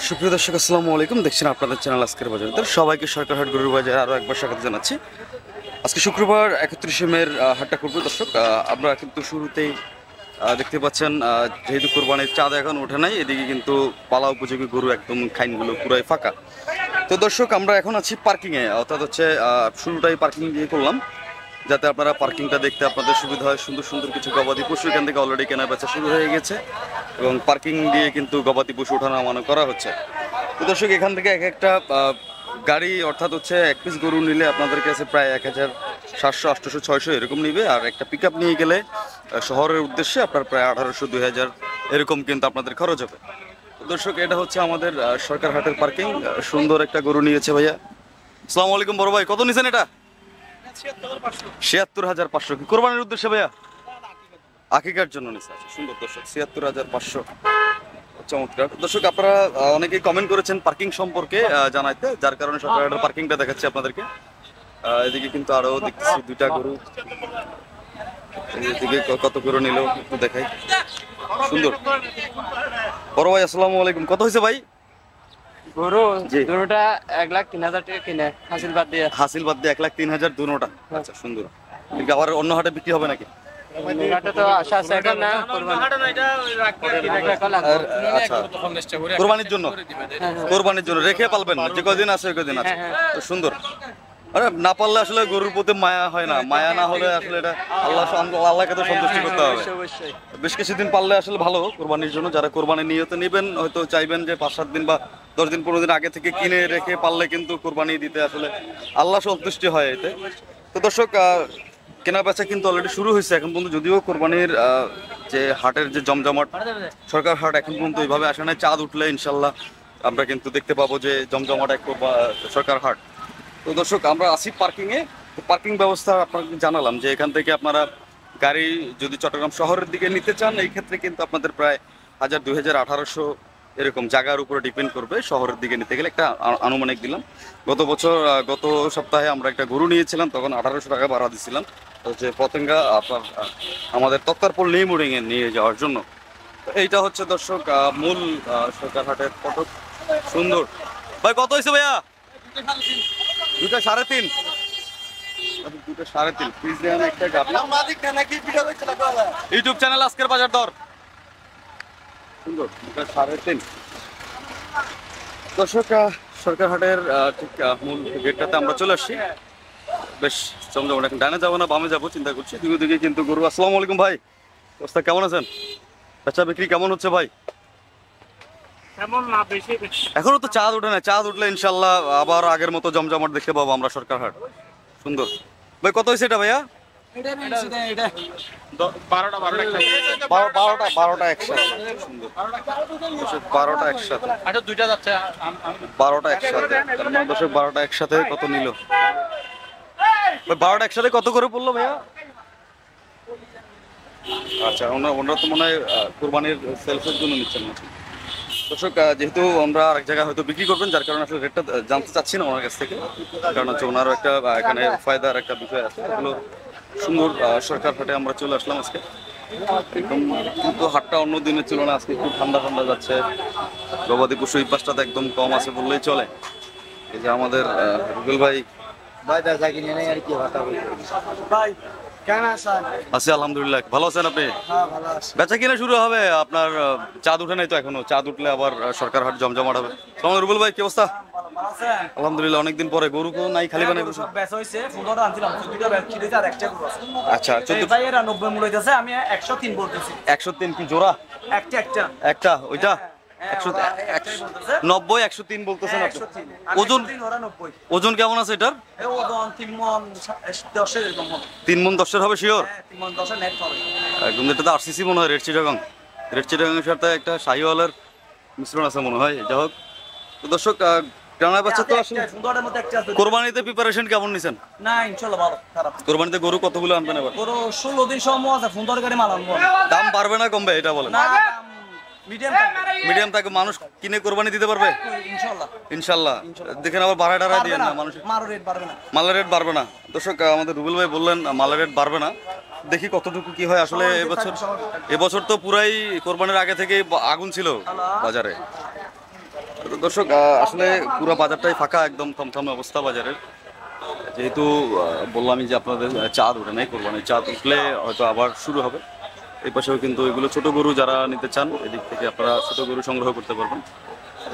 সুপ্রিয় দর্শক আসসালামু আলাইকুম, দেখছেন আপনাদের চ্যানেল আজকের বাজার। তো সবাইকে সরকারহাট গরুর বাজারে আরও একবার স্বাগত জানাচ্ছি। আজকে শুক্রবার 31শে মের হাটটা করবো দর্শক। আমরা কিন্তু শুরুতেই দেখতে পাচ্ছেন, যেহেতু কোরবানির চাঁদ এখন ওঠে নাই, এদিকে কিন্তু পালা উপযোগী গরু একদম খাইনগুলো পুরাই ফাঁকা। তো দর্শক আমরা এখন আছি পার্কিংয়ে, অর্থাৎ হচ্ছে শুরুটাই পার্কিং দিয়ে করলাম যাতে আপনারা পার্কিংটা দেখতে আপনাদের সুবিধা হয়। সুন্দর সুন্দর কিছু গবাদি পশু এখান থেকে অলরেডি কেনা বেচা শুরু হয়ে গেছে এবং পার্কিং দিয়ে কিন্তু গবাদি পশু ওঠানো নামানো করা হচ্ছে। তো দর্শক এখান থেকে এক একটা গাড়ি, অর্থাৎ হচ্ছে এক পিস গরু নিলে আপনাদের কাছে প্রায় 1700, 800, 600 এরকম নিবে। আর একটা পিক আপ নিয়ে গেলে শহরের উদ্দেশ্যে আপনার প্রায় 1800, 2000 এরকম কিন্তু আপনাদের খরচ হবে। তো দর্শক এটা হচ্ছে আমাদের সরকারহাটের পার্কিং। সুন্দর একটা গরু নিয়েছে ভাইয়া। আসসালামু আলাইকুম বড় ভাই, কত নিছেন এটা? ৭৬,৫০০। কি কোরবানির উদ্দেশ্যে ভাইয়া? আকিকার জন্য নিচ্ছে। আচ্ছা সুন্দর দর্শক, ৭৬,৫০০। চমৎকার দর্শক, আপনারা অনেকেই কমেন্ট করেছেন পার্কিং সম্পর্কে জানাইতে, যার কারণে সরকারের পার্কিংটা দেখাচ্ছি আপনাদেরকে। এদিকে কিন্তু আরো দেখতেছি দুইটা গরু, এদিকে কত গরু নিল একটু দেখাই। সুন্দর বড় ভাই, আসসালামু আলাইকুম। কত হয়েছে ভাই গরু? গরুটা 1,03,000 টাকা কিনে, হাসিল বাদ দিয়ে 1,03,000 দুটোটা। আচ্ছা সুন্দর। আবার অন্য হাটে বিক্রি হবে নাকি? হাটে তো আশা আছে এখন না, কোরবানির জন্য কোরবানির জন্য রেখে পালবেন, যে কদিন আছে ওই কদিন আছে। সুন্দর। আরে না পারলে আসলে গরুর প্রতি মায়া হয় না, মায়া না হলে আসলে এটা আল্লাহকে তো সন্তুষ্টি করতে হবে। বেশ কিছুদিন পারলে আসলে ভালো কোরবানির জন্য। যারা কোরবানি নিয়তে নেবেন হয়তো চাইবেন যে 5-7 দিন বা 10 দিন 15 দিন আগে থেকে কিনে রেখে পারলে কিন্তু কোরবানি দিতে আসলে আল্লাহ সন্তুষ্টি হয় এতে। তো দর্শক কেনা বেচা কিন্তু অলরেডি শুরু হয়েছে এখন পর্যন্ত, যদিও কোরবানির যে হাটের যে জমজমাট সরকার হাট এখন পর্যন্ত ওইভাবে আসে না। চাঁদ উঠলে ইনশাল্লাহ আমরা কিন্তু দেখতে পাবো যে জমজমাট এক সরকার হাট। তো দর্শক আমরা আছি পার্কিংয়ে। পার্কিং ব্যবস্থা আপনাকে জানালাম যে এখান থেকে আপনারা গাড়ি যদি চট্টগ্রাম শহরের দিকে নিতে চান, এই ক্ষেত্রে কিন্তু আপনাদের প্রায় 1000, 2000, 1800 এরকম জায়গার উপরে ডিপেন্ড করবে। শহরের দিকে নিতে গেলে একটা আনুমানিক দিলাম। গত সপ্তাহে আমরা একটা গরু নিয়েছিলাম, তখন 1800 টাকা ভাড়া দিয়েছিলাম হচ্ছে পতেঙ্গা আপনার আমাদের তক্তারপুর লিমুডিংয়ে নিয়ে যাওয়ার জন্য। এইটা হচ্ছে দর্শক মূল সরকারহাটের ফটক। সুন্দর ভাই, কত হয়েছে ভাইয়া? 2.5 প্লিজ দেন একটা গাবি। ইউটিউব চ্যানেল আজকের বাজার দর। সুন্দর 2.5 দর্শক সরকারহাটের ঠিক মূল গেটটাতে আমরা চলে আসছি। বেশ জমজমাট। এখন ডানে যাবো না বামে যাবো চিন্তা করছি, দুই দিকে কিন্তু গরু। আসসালামু আলাইকুম ভাই, অবস্থা কেমন আছেন? বেচা বিক্রি কেমন হচ্ছে ভাই? এখনো তো চাঁদ উঠে না, চাঁদ উঠলে ইনশাল্লাহ আবার আগের মতো জমজমাট দেখতে পাবো আমরা সরকারহাট। সুন্দর ভাই, কত হয়েছে এটা ভাইয়া? 12টা একসাথে। সুন্দর 12টা একসাথে, 12টা একসাথে। 12টা একসাথে কত নিল? 12টা একসাথে কত করে পড়লো ভাইয়া? আচ্ছা ওনারা তো মনে হয় কোরবানির সেলসের জন্য নিচ্ছেন না। দর্শক যেহেতু আমরা আরেক জায়গায় হয়তো বিক্রি করবেন, যার কারণে আসলে রেটটা জানতে চাচ্ছি না ওনার কাছ থেকে, কারণ হচ্ছে ওনারও একটা এখানে ফায়দার একটা বিষয় আছে। এগুলো সুন্দর সরকার হাটে আমরা চলে আসলাম আজকে। একদম কিন্তু হাটটা অন্য দিনের তুলনায় আজকে একটু ঠান্ডা ঠান্ডা যাচ্ছে। গবাদি পশু এই পাশটাতে একদম কম আছে বললেই চলে। এই যে আমাদের রুবেল ভাই আছি আলহামদুলিল্লাহ। ভালো আছেন আপনি? বেচা কিনা শুরু হবে আপনার? চাঁদ উঠে নাই তো এখনো, চাঁদ উঠলে আবার সরকার হাট জমজমাট হবে। রুবেল ভাই কি অবস্থা? আলহামদুলিল্লাহ, অনেকদিন পরে। গরু কো নাই, খালি বানাই বসে। আচ্ছা 103 কি জোড়া? একটা ওইটা 90, 103 বলতেছেন আপনি। ওজন কেমন আছে এটার? 3 মণ 10 হবে শিওর একদম। এটা তো আরসিসি মনে হয়, রেড চিটাগাং সাথে একটা শাহিওয়ালের মিশ্রণ আছে মনে হয়। যাই হোক দর্শক, গ্রামের বাচ্চা তো আসলে কোরবানিতে প্রিপারেশন কেমন নিছেন? না ইনশাআল্লাহ ভালো। খারাপ কোরবানিতে গরু কতগুলো আনবেন এবার? গরু 16 দিন সময় আছে, ফোন দরকারি মাল আনবো। দাম বাড়বে না কমবে এটা বলেন? না মিডিয়াম থাকে, মানুষ কিনে কোরবানি দিতে পারবে ইনশাল্লাহ। দেখেন আবার বাড়া টাড়া দিয়ে না, মানুষ মালের রেট বাড়বে না। দর্শক আমাদের রুবেল ভাই বললেন মালের রেট বাড়বে না, দেখি কতটুকু কি হয় আসলে। এবছর তো পুরাই কোরবানির আগে থেকে আগুন ছিল বাজারে। তো দর্শক আসলে পুরো বাজারটাই ফাঁকা, একদম থমথমে অবস্থা বাজারের। যেহেতু বললামই যে আপনাদের চাঁদ ওঠে নাই, কোরবানির চাঁদ উঠলে হয়তো আবার শুরু হবে। এই পাশেও কিন্তু এগুলো ছোট গরু যারা নিতে চান এদিক থেকে আপনারা ছোট গরু সংগ্রহ করতে পারবেন।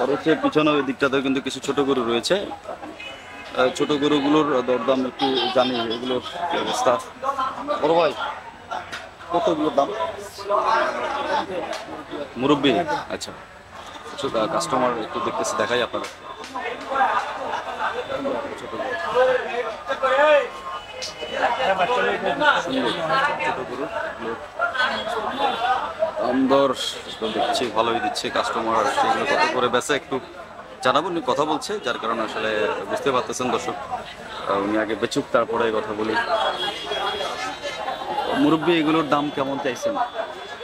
আর হচ্ছে পিছনে ওই দিকটাতেও কিন্তু কিছু ছোট গরু রয়েছে। ছোট গরুগুলোর দরদাম একটু জানি, এগুলোর কি অবস্থা। বড় ভাই কতগুলোর দাম? মুরব্বি, আচ্ছা কাস্টমার একটু দেখতেছি, দেখাই আপনারা। ছোট গরু। দাম-দর তো দেখছি ভালোই দিচ্ছে কাস্টমার, সেগুলো কত করে বেচে একটু জানাবো। উনি কথা বলছে, যার কারণে আসলে বুঝতে পারতেছেন দর্শক, উনি আগে বেচুক তারপরে কথা বলি। মুরব্বি এগুলোর দাম কেমন চাইছেন?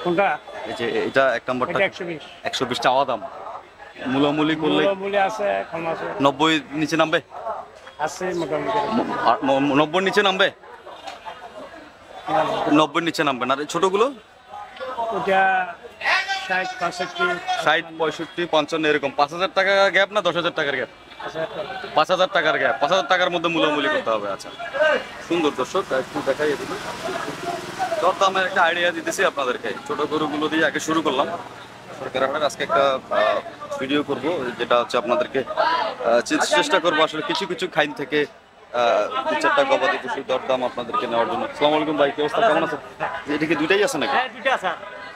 কোনটা? এই যে এটা এক নম্বরটা 120 120 চাওয়া দাম, মূলামূলি করলে মূল্য আছে, কম আছে, 90 নিচে নামবে? আছে মোটামুটি 90 নিচে নামবে? 90 নিচে নামবে না? আর ছোটগুলো ওটা 60 65 60 65 55 এরকম। 5000 টাকা গ্যাপ না 10,000 টাকার গ্যাপ? 5000 টাকার গ্যাপ, 5000 টাকার মধ্যে মূলামূলি করতে হবে। আচ্ছা সুন্দর দর্শক, একটু দেখাই এদিকে দরদামের একটা আইডিয়া দিতেছি আপনাদেরকে। ছোট গরুগুলো দিয়ে আগে শুরু করলাম। সরকার হাটের আজকে একটা ভিডিও করব, যেটা হচ্ছে আপনাদেরকে চেষ্টা করবো আসলে কিছু কিছু খাইন থেকে 2-4টা গবাদি পশুর দরদাম আপনাদেরকে নেওয়ার জন্য। আসসালামু আলাইকুম ভাই, কি অবস্থা, কেমন আছেন? এটা কি দুইটাই আছে নাকি? হ্যাঁ দুইটা আছে।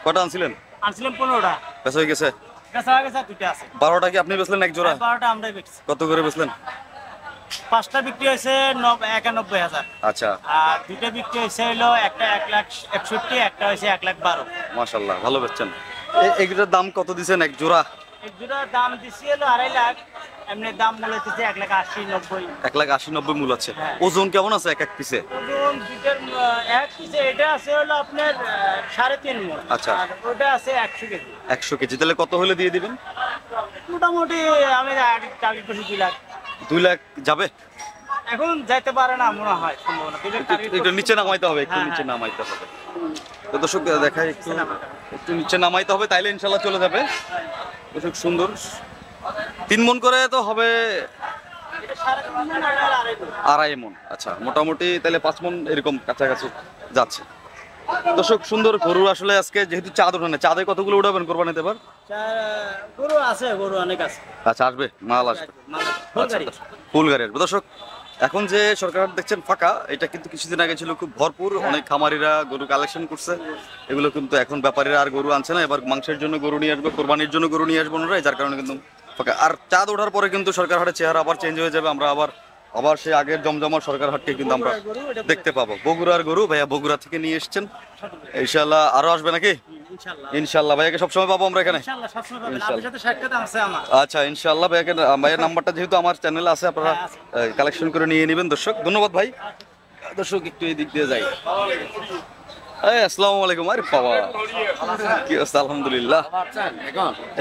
কটা আনছিলেন? আনছিলাম 15টা, বেচা হয়ে গেছে? বেচা হয়ে গেছে, দুইটা আছে। 12টা কি আপনি বেচলেন এক জোড়া? 12টা আমরাই বেচছি। কত করে বেচলেন? 5টা বিক্রি হয়েছে 91,000, আচ্ছা আর দুইটা বিক্রি হয়েছে হলো একটা 1,61,000, একটা হয়েছে 1,12,000। মাশাআল্লাহ, ভালো বেচছেন। এগুলোর দাম কত দিছেন এক জোড়া? এক জোড়ার দাম দিছি হলো 2.5 লাখ, এমনি দাম মূল্য হচ্ছে 1,80,90। 1,80,90 মূল আছে। হ্যাঁ। ওজন কেমন আছে এক এক পিসে? ওজন দুইটার এক পিসে এটা আছে হলো আপনার 3.5 মণ। আচ্ছা। আর ওটা আছে 100 কেজি। 100 কেজি, তাহলে কত হলে দিয়ে দিবেন? মোটামুটি আমি টার্গেট করছি 2 লাখ। 2 লাখ যাবে? এখন যাইতে পারে না মনে হয়, সম্ভাবনা। একটু নিচে নামাইতে হবে, একটু হ্যাঁ, নিচে হ্যাঁ। নামাইতে হবে। তো দর্শক দেখাই, একটু একটু নিচে নামাইতে হবে, তাইলে ইনশাল্লাহ চলে যাবে। দর্শক সুন্দর 3 মণ করে তো হবে, 2.5 মণ। আচ্ছা মোটামুটি তাহলে 5 মণ এরকম কাছাকাছি যাচ্ছে। দর্শক সুন্দর গরু আসলে আজকে যেহেতু চাঁদ ওঠানে, চাঁদে কতগুলো উঠাবেন কোরবানিতে এবার? গরু আছে, গরু অনেক আছে। আচ্ছা আসবে, মাল আসবে। ফুল গাড়ি। ফুল গাড়ি আসবে। দর্শক এখন যে সরকার হাট দেখছেন ফাঁকা, এটা কিন্তু কিছুদিন আগে ছিল খুব ভরপুর, অনেক খামারিরা গরু কালেকশন করছে। এগুলো কিন্তু এখন ব্যাপারীরা আর গরু আনছে না, এবার মাংসের জন্য গরু নিয়ে আসবে, কোরবানির জন্য গরু নিয়ে আসবো ওনারা, যার কারণে কিন্তু ফাঁকা। আর চাঁদ ওঠার পরে কিন্তু সরকার হাটের চেহারা আবার চেঞ্জ হয়ে যাবে, আমরা আবার সেই আগের জমজমার সরকার হাটকে কিন্তু আমরা দেখতে পাবো। বগুড়ার গরু ভাইয়া বগুড়া থেকে নিয়ে এসছেন, ইনশাল্লাহ আরো আসবে নাকি? ইনশাল্লাহ ভাইয়াকে সবসময় পাবো আমরা এখানে। ইনশাআল্লাহ সবসময় পাবেন। আপনার সাথে সাক্ষাৎ আছে আমার। আচ্ছা ইনশাআল্লাহ ভাইয়ের নাম্বারটা যেহেতু আমার চ্যানেলে আছে, আপনারা কালেকশন করে নিয়ে নেবেন। দর্শক ধন্যবাদ ভাই। দর্শক একটু এই দিক দিয়ে যাই। আসসালামু আলাইকুম। আরে বাবা কি অবস্থা? আলহামদুলিল্লাহ।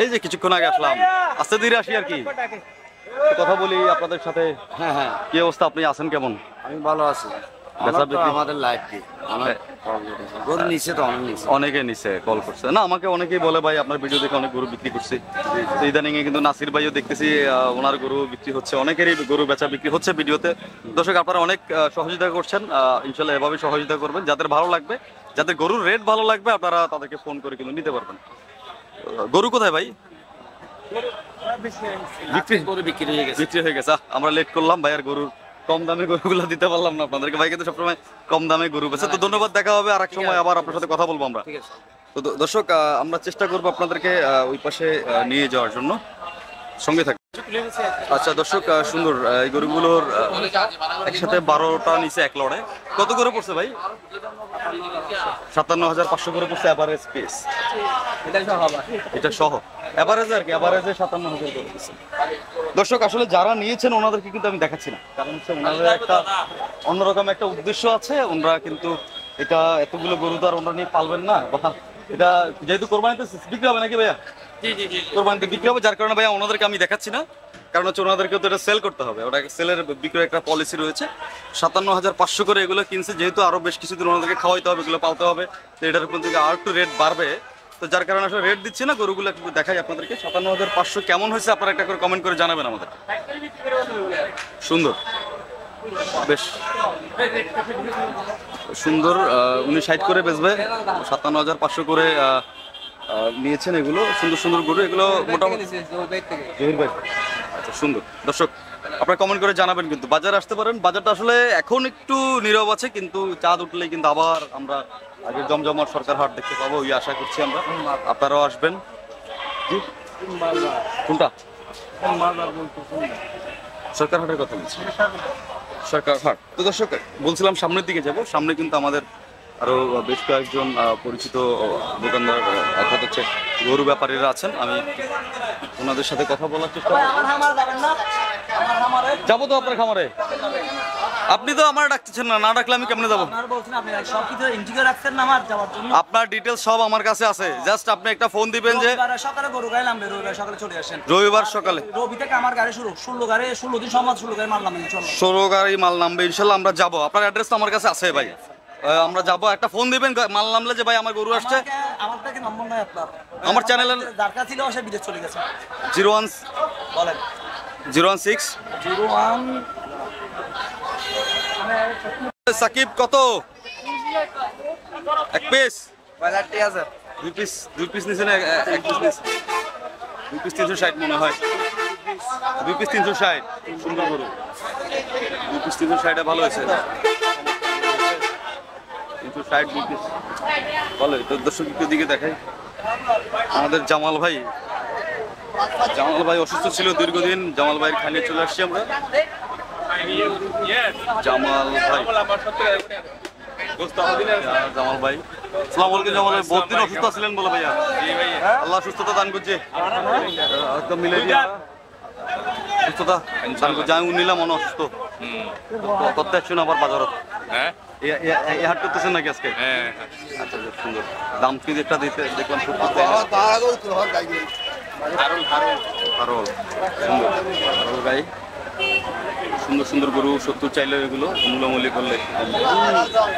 এই যে কিছুক্ষণ আগে আসলাম, আস্তে ধীরে আসি আর কি, কথা বলি আপনাদের সাথে। হ্যাঁ হ্যাঁ, কি অবস্থা, আপনি আছেন কেমন? আমি ভালো আছি। বেচা বিক্রি? আমাদের লাইফ কি আমার গরু নিচে তো অনেক নিচে। অনেকে নিচে কল করছে না, আমাকে অনেকেই বলে ভাই আপনার ভিডিও দেখে অনেক গরু বিক্রি করছি। তো ইদানিং এ কিন্তু নাসির ভাইও দেখতেছি ওনার গরু বিক্রি হচ্ছে, অনেকেরই গরু বেচা বিক্রি হচ্ছে ভিডিওতে। দর্শক আপনারা অনেক সহযোগিতা করছেন, ইনশাল্লাহ এভাবে সহযোগিতা করবেন। যাদের ভালো লাগবে, যাদের গরুর রেট ভালো লাগবে, আপনারা তাদেরকে ফোন করে কিন্তু নিতে পারবেন। গরু কোথায় ভাই? গরু বিক্রি হয়ে গেছে। বিক্রি হয়ে গেছে। আমরা লেট করলাম ভাই, আর গরুর কম দামে গরুগুলো দিতে পারলাম না আপনাদেরকে। ভাই কিন্তু সবসময় কম দামে গরু বেচে। তো ধন্যবাদ, দেখা হবে আর এক সময়, আবার আপনার সাথে কথা বলবো আমরা। ঠিক আছে। তো দর্শক আমরা চেষ্টা করবো আপনাদেরকে ওই পাশে নিয়ে যাওয়ার জন্য, সঙ্গে থাকবে। আচ্ছা দর্শক সুন্দর এই গরুগুলোর একসাথে 12টা নিচে এক লড়ে কত করে পড়ছে ভাই? 57,500 করে পড়ছে এভারেজ পিস, এটা সহ এভারেজ আর কি, এভারেজে 57,000 করে পড়ছে। দর্শক আসলে যারা নিয়েছেন ওনাদেরকে কিন্তু আমি দেখাচ্ছি না, কারণ হচ্ছে ওনাদের একটা অন্যরকম একটা উদ্দেশ্য আছে। ওনারা কিন্তু এটা এতগুলো গরু তো আর ওনারা নিয়ে পালবেন না, বা এটা যেহেতু কোরবানিতে বিক্রি হবে নাকি ভাইয়া? কোরবানিতে বিক্রি হবে, যার কারণে ভাইয়া ওনাদেরকে আমি দেখাচ্ছি না, কারণ হচ্ছে ওনাদেরকে তো এটা সেল করতে হবে, ওটা সেলের বিক্রয়ের একটা পলিসি রয়েছে। 57,500 করে এগুলো কিনছে, যেহেতু আরো বেশ কিছুদিন ওনাদেরকে খাওয়াইতে হবে, এগুলো পালতে হবে, তো এটার উপর থেকে আর একটু রেট বাড়বে। তো তো যার কারণে আসলে রেট দিচ্ছি না, গরুগুলো একটু দেখাই আপনাদেরকে। 57,500 কেমন হয়েছে আপনারা একটা করে কমেন্ট করে জানাবেন আমাদের। সুন্দর, বেশ সুন্দর। উনি 60 করে বেচবে, 57,500 করে নিয়েছেন। এগুলো সুন্দর সুন্দর গরু, এগুলো মোটামুটি জহির ভাই। আচ্ছা সুন্দর। দর্শক আপনারা কমেন্ট করে জানাবেন, কিন্তু বাজারে আসতে পারেন। বাজারটা আসলে এখন একটু নীরব আছে, কিন্তু চাঁদ উঠলেই কিন্তু আবার আমরা আগের জমজমাট সরকার হাট দেখতে পাবো, ওই আশা করছি আমরা। আপনারাও আসবেন। জি কোনটা সরকার হাটের কথা বলছি, সরকার হাট। তো দর্শক বলছিলাম সামনের দিকে যাব। সামনে কিন্তু আমাদের আরো বেশ কয়েকজন পরিচিত দোকানদার অর্থাৎ হচ্ছে গরু ব্যাপারীরা আছেন। আমি ওনাদের সাথে কথা বলার চেষ্টা করব। যাবো তো আপনার খামারে? আপনি তো আমার ডাকতেছেন না, না ডাকলে আমি কেমনে যাবো? আপনার ডিটেলস সব আমার কাছে আছে, জাস্ট আপনি একটা ফোন দিবেন যে সকালে গরু গাড়ি নামবে, রবিবার সকালে চলে আসেন। রবিবার সকালে রবি থেকে আমার গাড়ি শুরু, 16 গাড়ি 16 দিন সমাজ 16 গাড়ি মাল নামবে ইনশাআল্লাহ। 16 গাড়ি মাল নামবে ইনশাল্লাহ। আমরা যাবো, আপনার অ্যাড্রেস তো আমার কাছে আছে ভাই। আমরা যাবো, একটা ফোন দিবেন মাল নামলে যে ভাই আমার গরু আসছে। আমার থেকে নম্বর নাই আপনার? আমার চ্যানেলের দরকার ছিল, সে বিদেশ চলে গেছে। 01 বলেন 016 01 সাকিব কত? এক পিস? 5000 দুই পিস নিছেন? এক পিস নিছেন? 2 পিস 360 মনে হয়। 2 পিস 360 সুন্দর গরু। 2 পিস 360 ভালো হয়েছে। 360 2 পিস ভালো। তো দর্শক দিকে দেখাই আমাদের জামাল ভাই। জামাল ভাই অসুস্থ ছিল দীর্ঘদিন, জামাল ভাইয়ের খালি চলে আসছি আমরা। জামাল ভাই, জামাল ভাই আসসালামু আলাইকুম। জামাল ভাই বহুত দিন অসুস্থ ছিলেন বলে ভাইয়া? আল্লাহ সুস্থতা দান করছে, একদম মিলে দিয়া সুস্থতা দান করছে। আমি নিলাম মনে অসুস্থ করতে আসছেন আবার বাজারত। এই হাট করতেছেন নাকি আজকে? আচ্ছা সুন্দর। দাম কি একটা দিতে দেখলাম খুব আরো সুন্দর গাই, সুন্দর সুন্দর গরু। 70 চাইলে এগুলো মূলামূলি করলে,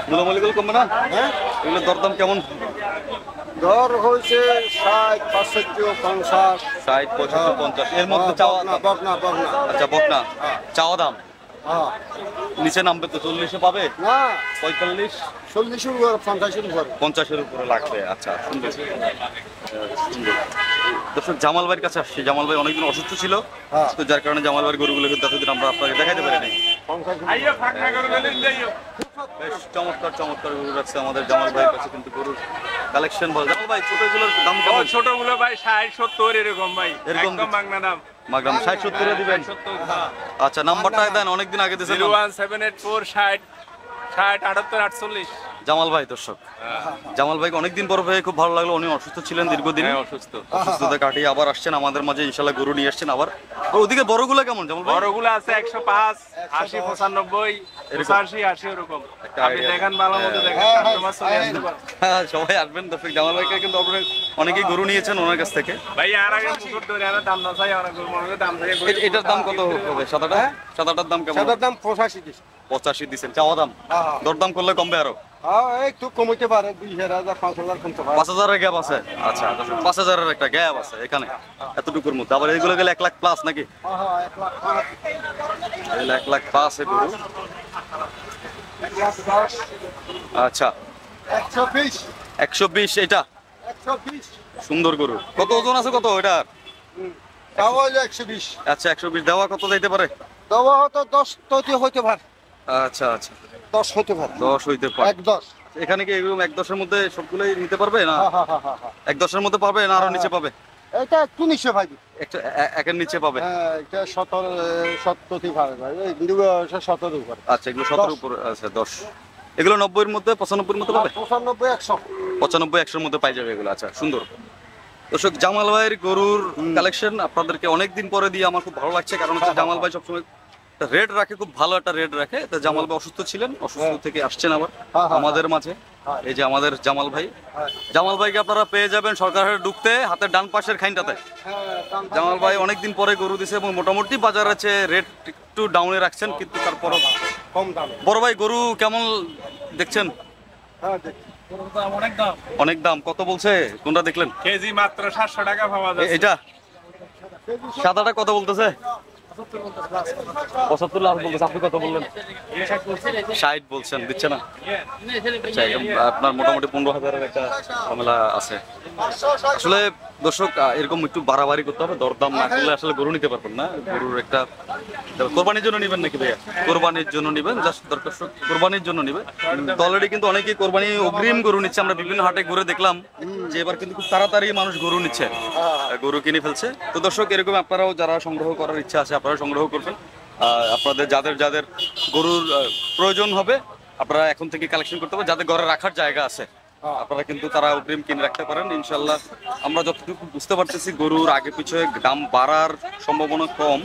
মূলামূলি করলে কমবে না? এগুলো দরদাম কেমন? দর হয়েছে 60, 65, 50, 60, 65, 50 এর মধ্যে চাওয়া। বকনা বকনা। আচ্ছা বকনা চাওয়া দাম। হ্যাঁ নিচে নামবে তো 40-এ পাবে? না 45, 40 উপর 50 উপর 50-এর উপরে লাগবে। আচ্ছা সুন্দর সুন্দর। দর্শক জামাল ভাইয়ের কাছে আসছি। জামাল ভাই অনেকদিন অসুস্থ ছিল, তো যার কারণে জামাল ভাইয়ের গরুগুলো কিন্তু এতদিন আমরা আপনাকে দেখাইতে পারি নাই। বেশ চমৎকার চমৎকার গরু রাখছে আমাদের জামাল ভাইয়ের কাছে কিন্তু গরুর কালেকশন। বল জামাল ভাই ছোটগুলোর দাম কেমন? ছোটগুলো ভাই 60, 70 এরকম ভাই, এরকম একদম মাগনা দাম। মাগরাম 60-70 এ দিবেন? আচ্ছা নাম্বারটা দেন, অনেকদিন আগে দিয়েছেন। 01784 60 60 78 48। জামাল ভাই। দর্শক জামাল ভাইকে অনেকদিন পর পেয়ে খুব ভালো লাগলো। উনি অসুস্থ ছিলেন দীর্ঘদিন, অসুস্থতা কাটিয়ে আবার আসছেন আমাদের মাঝে ইনশাল্লাহ। গরু নিয়ে আসছেন আবার। ওদিকে বড়গুলো কেমন জামাল ভাই? বড়গুলো আছে 105, 80, 95, 85, 80 এরকম। আপনি দেখেন ভালো মতো দেখেন, কাস্টমার চলে আসতে পারে। হ্যাঁ সবাই আসবেন। দর্শক জামাল ভাইকে কিন্তু আপনারা অনেকেই গরু নিয়েছেন ওনার কাছ থেকে। ভাই আর আগে মুকুট ধরে আর দাম না চাই, অনেক গরু মনে দাম চাই। এটার দাম কত হবে? সাদাটার দাম কেমন? সাদার দাম 85 দিছে। 85 দিচ্ছেন চাওয়া দাম? দরদাম করলে কমবে আরো? হ্যাঁ একটু কমাইতে পারে, 2000, 5000 কমতে পারে। 5000-এর গ্যাপ আছে? আচ্ছা 5000-এর একটা গ্যাপ আছে এখানে এতটুকুর মধ্যে। আবার এইগুলো গেলে 1 লাখ প্লাস নাকি? হ্যাঁ 1 লাখ 5, 1 লাখ প্লাস এ গরু। 1 লাখ 10, আচ্ছা 120, 120 এটা 120 সুন্দর গরু। কত ওজন আছে কত এটার? তাও হলো 120। আচ্ছা 120 দেওয়া কত যাইতে পারে? দেওয়া হতো 10 তো হইতে পারে। আচ্ছা আচ্ছা 10 হইতে পারে। 10 হইতে পারে। 1-10। এখানে কি এরকম 1-10-এর মধ্যে সবগুলোই নিতে পারবে না? হ্যাঁ 1-10-এর মধ্যে পাবে না আরো নিচে পাবে? এটা একটু নিচে ভাই। একটা একের নিচে পাবে? হ্যাঁ এটা 70 পারে ভাই, এই 70 উপরে। আচ্ছা এগুলো 17 উপর আছে 10। এগুলো 90-এর মধ্যে 95-এর মধ্যে পাবে? 95, 100। 95, 100-এর মধ্যে পাই যাবে এগুলো। আচ্ছা সুন্দর। দর্শক জামাল ভাইয়ের গরুর কালেকশন আপনাদেরকে অনেকদিন পরে দিয়ে আমার খুব ভালো লাগছে, কারণ হচ্ছে জামাল ভাই সবসময় রেড রাখে, খুব ভালো একটা রেড রাখে। তো জামাল ভাই অসুস্থ ছিলেন, অসুস্থ থেকে আসছেন আবার আমাদের মাঝে। এই যে আমাদের জামাল ভাই। জামাল ভাইকে আপনারা পেয়ে যাবেন সরকারের ঢুকতে হাতের ডান পাশের খাইনটাতে। জামাল ভাই অনেকদিন পরে গরু দিছে এবং মোটামুটি বাজার আছে রেট একটু ডাউনে রাখছেন, কিন্তু তারপরও কম দাম। বড় ভাই গরু কেমন দেখছেন? হ্যাঁ অনেক দাম। কত বলছে? কোনটা দেখলেন? কেজি মাত্র 700 টাকা পাওয়া যাচ্ছে। এটা সাদাটা কত বলতেছে? 75 লাখ বলতেছে। আপনি কত বললেন? 60 বলছেন, দিচ্ছে না। আচ্ছা, আপনার মোটামুটি 15,000-এর একটা ঝামেলা আছে। আসলে দর্শক এরকম একটু বাড়াবাড়ি করতে হবে, দরদাম না করলে আসলে গরু নিতে পারবেন না। গরুর একটা কোরবানির জন্য নিবেন নাকি ভাইয়া? কোরবানির জন্য নিবেন, জাস্ট দরকার কোরবানির জন্য নিবেন। অলরেডি কিন্তু অনেকেই কোরবানি অগ্রিম গরু নিচ্ছে। আমরা বিভিন্ন হাটে ঘুরে দেখলাম যে এবার কিন্তু খুব তাড়াতাড়ি মানুষ গরু নিচ্ছে, গরু কিনে ফেলছে। তো দর্শক এরকম আপনারাও যারা সংগ্রহ করার ইচ্ছা আছে আপনারা সংগ্রহ করবেন। আপনাদের যাদের যাদের গরুর প্রয়োজন হবে আপনারা এখন থেকে কালেকশন করতে হবে। যাদের ঘরে রাখার জায়গা আছে আপনারা কিন্তু তারা অগ্রিম কিনে রাখতে পারেন। ইনশাল্লাহ আমরা যতটুকু বুঝতে পারতেছি গরুর আগে পিছনে দাম বাড়ার সম্ভাবনা কম,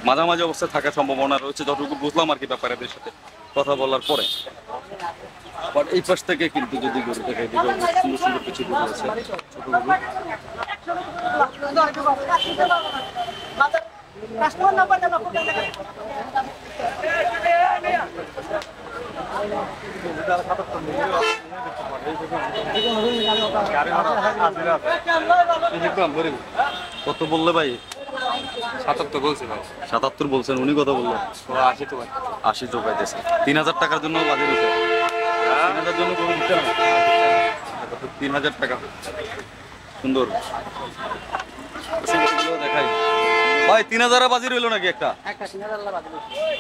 মাঝামাঝি অবস্থায় থাকার সম্ভাবনা রয়েছে যতটুকু বুঝলাম আর কি ব্যাপারীদের সাথে কথা বলার পরে। বাট এই পাশ থেকে কিন্তু যদি গরু থেকে সুন্দর সুন্দর কিছু গরু আছে, ছোট গরু। কত বললে ভাই? 77 বলছি ভাই। 77 বলছেন, উনি কত বললেন? 80 তো ভাই। 80 চোখাইতেছে। 3000 টাকার জন্য বাজে রয়েছে। 3000 জন্য গরু দিতে না, 3000 টাকা। সুন্দর দেখাই ভাই। 3000 বাজি রইলো নাকি? একটা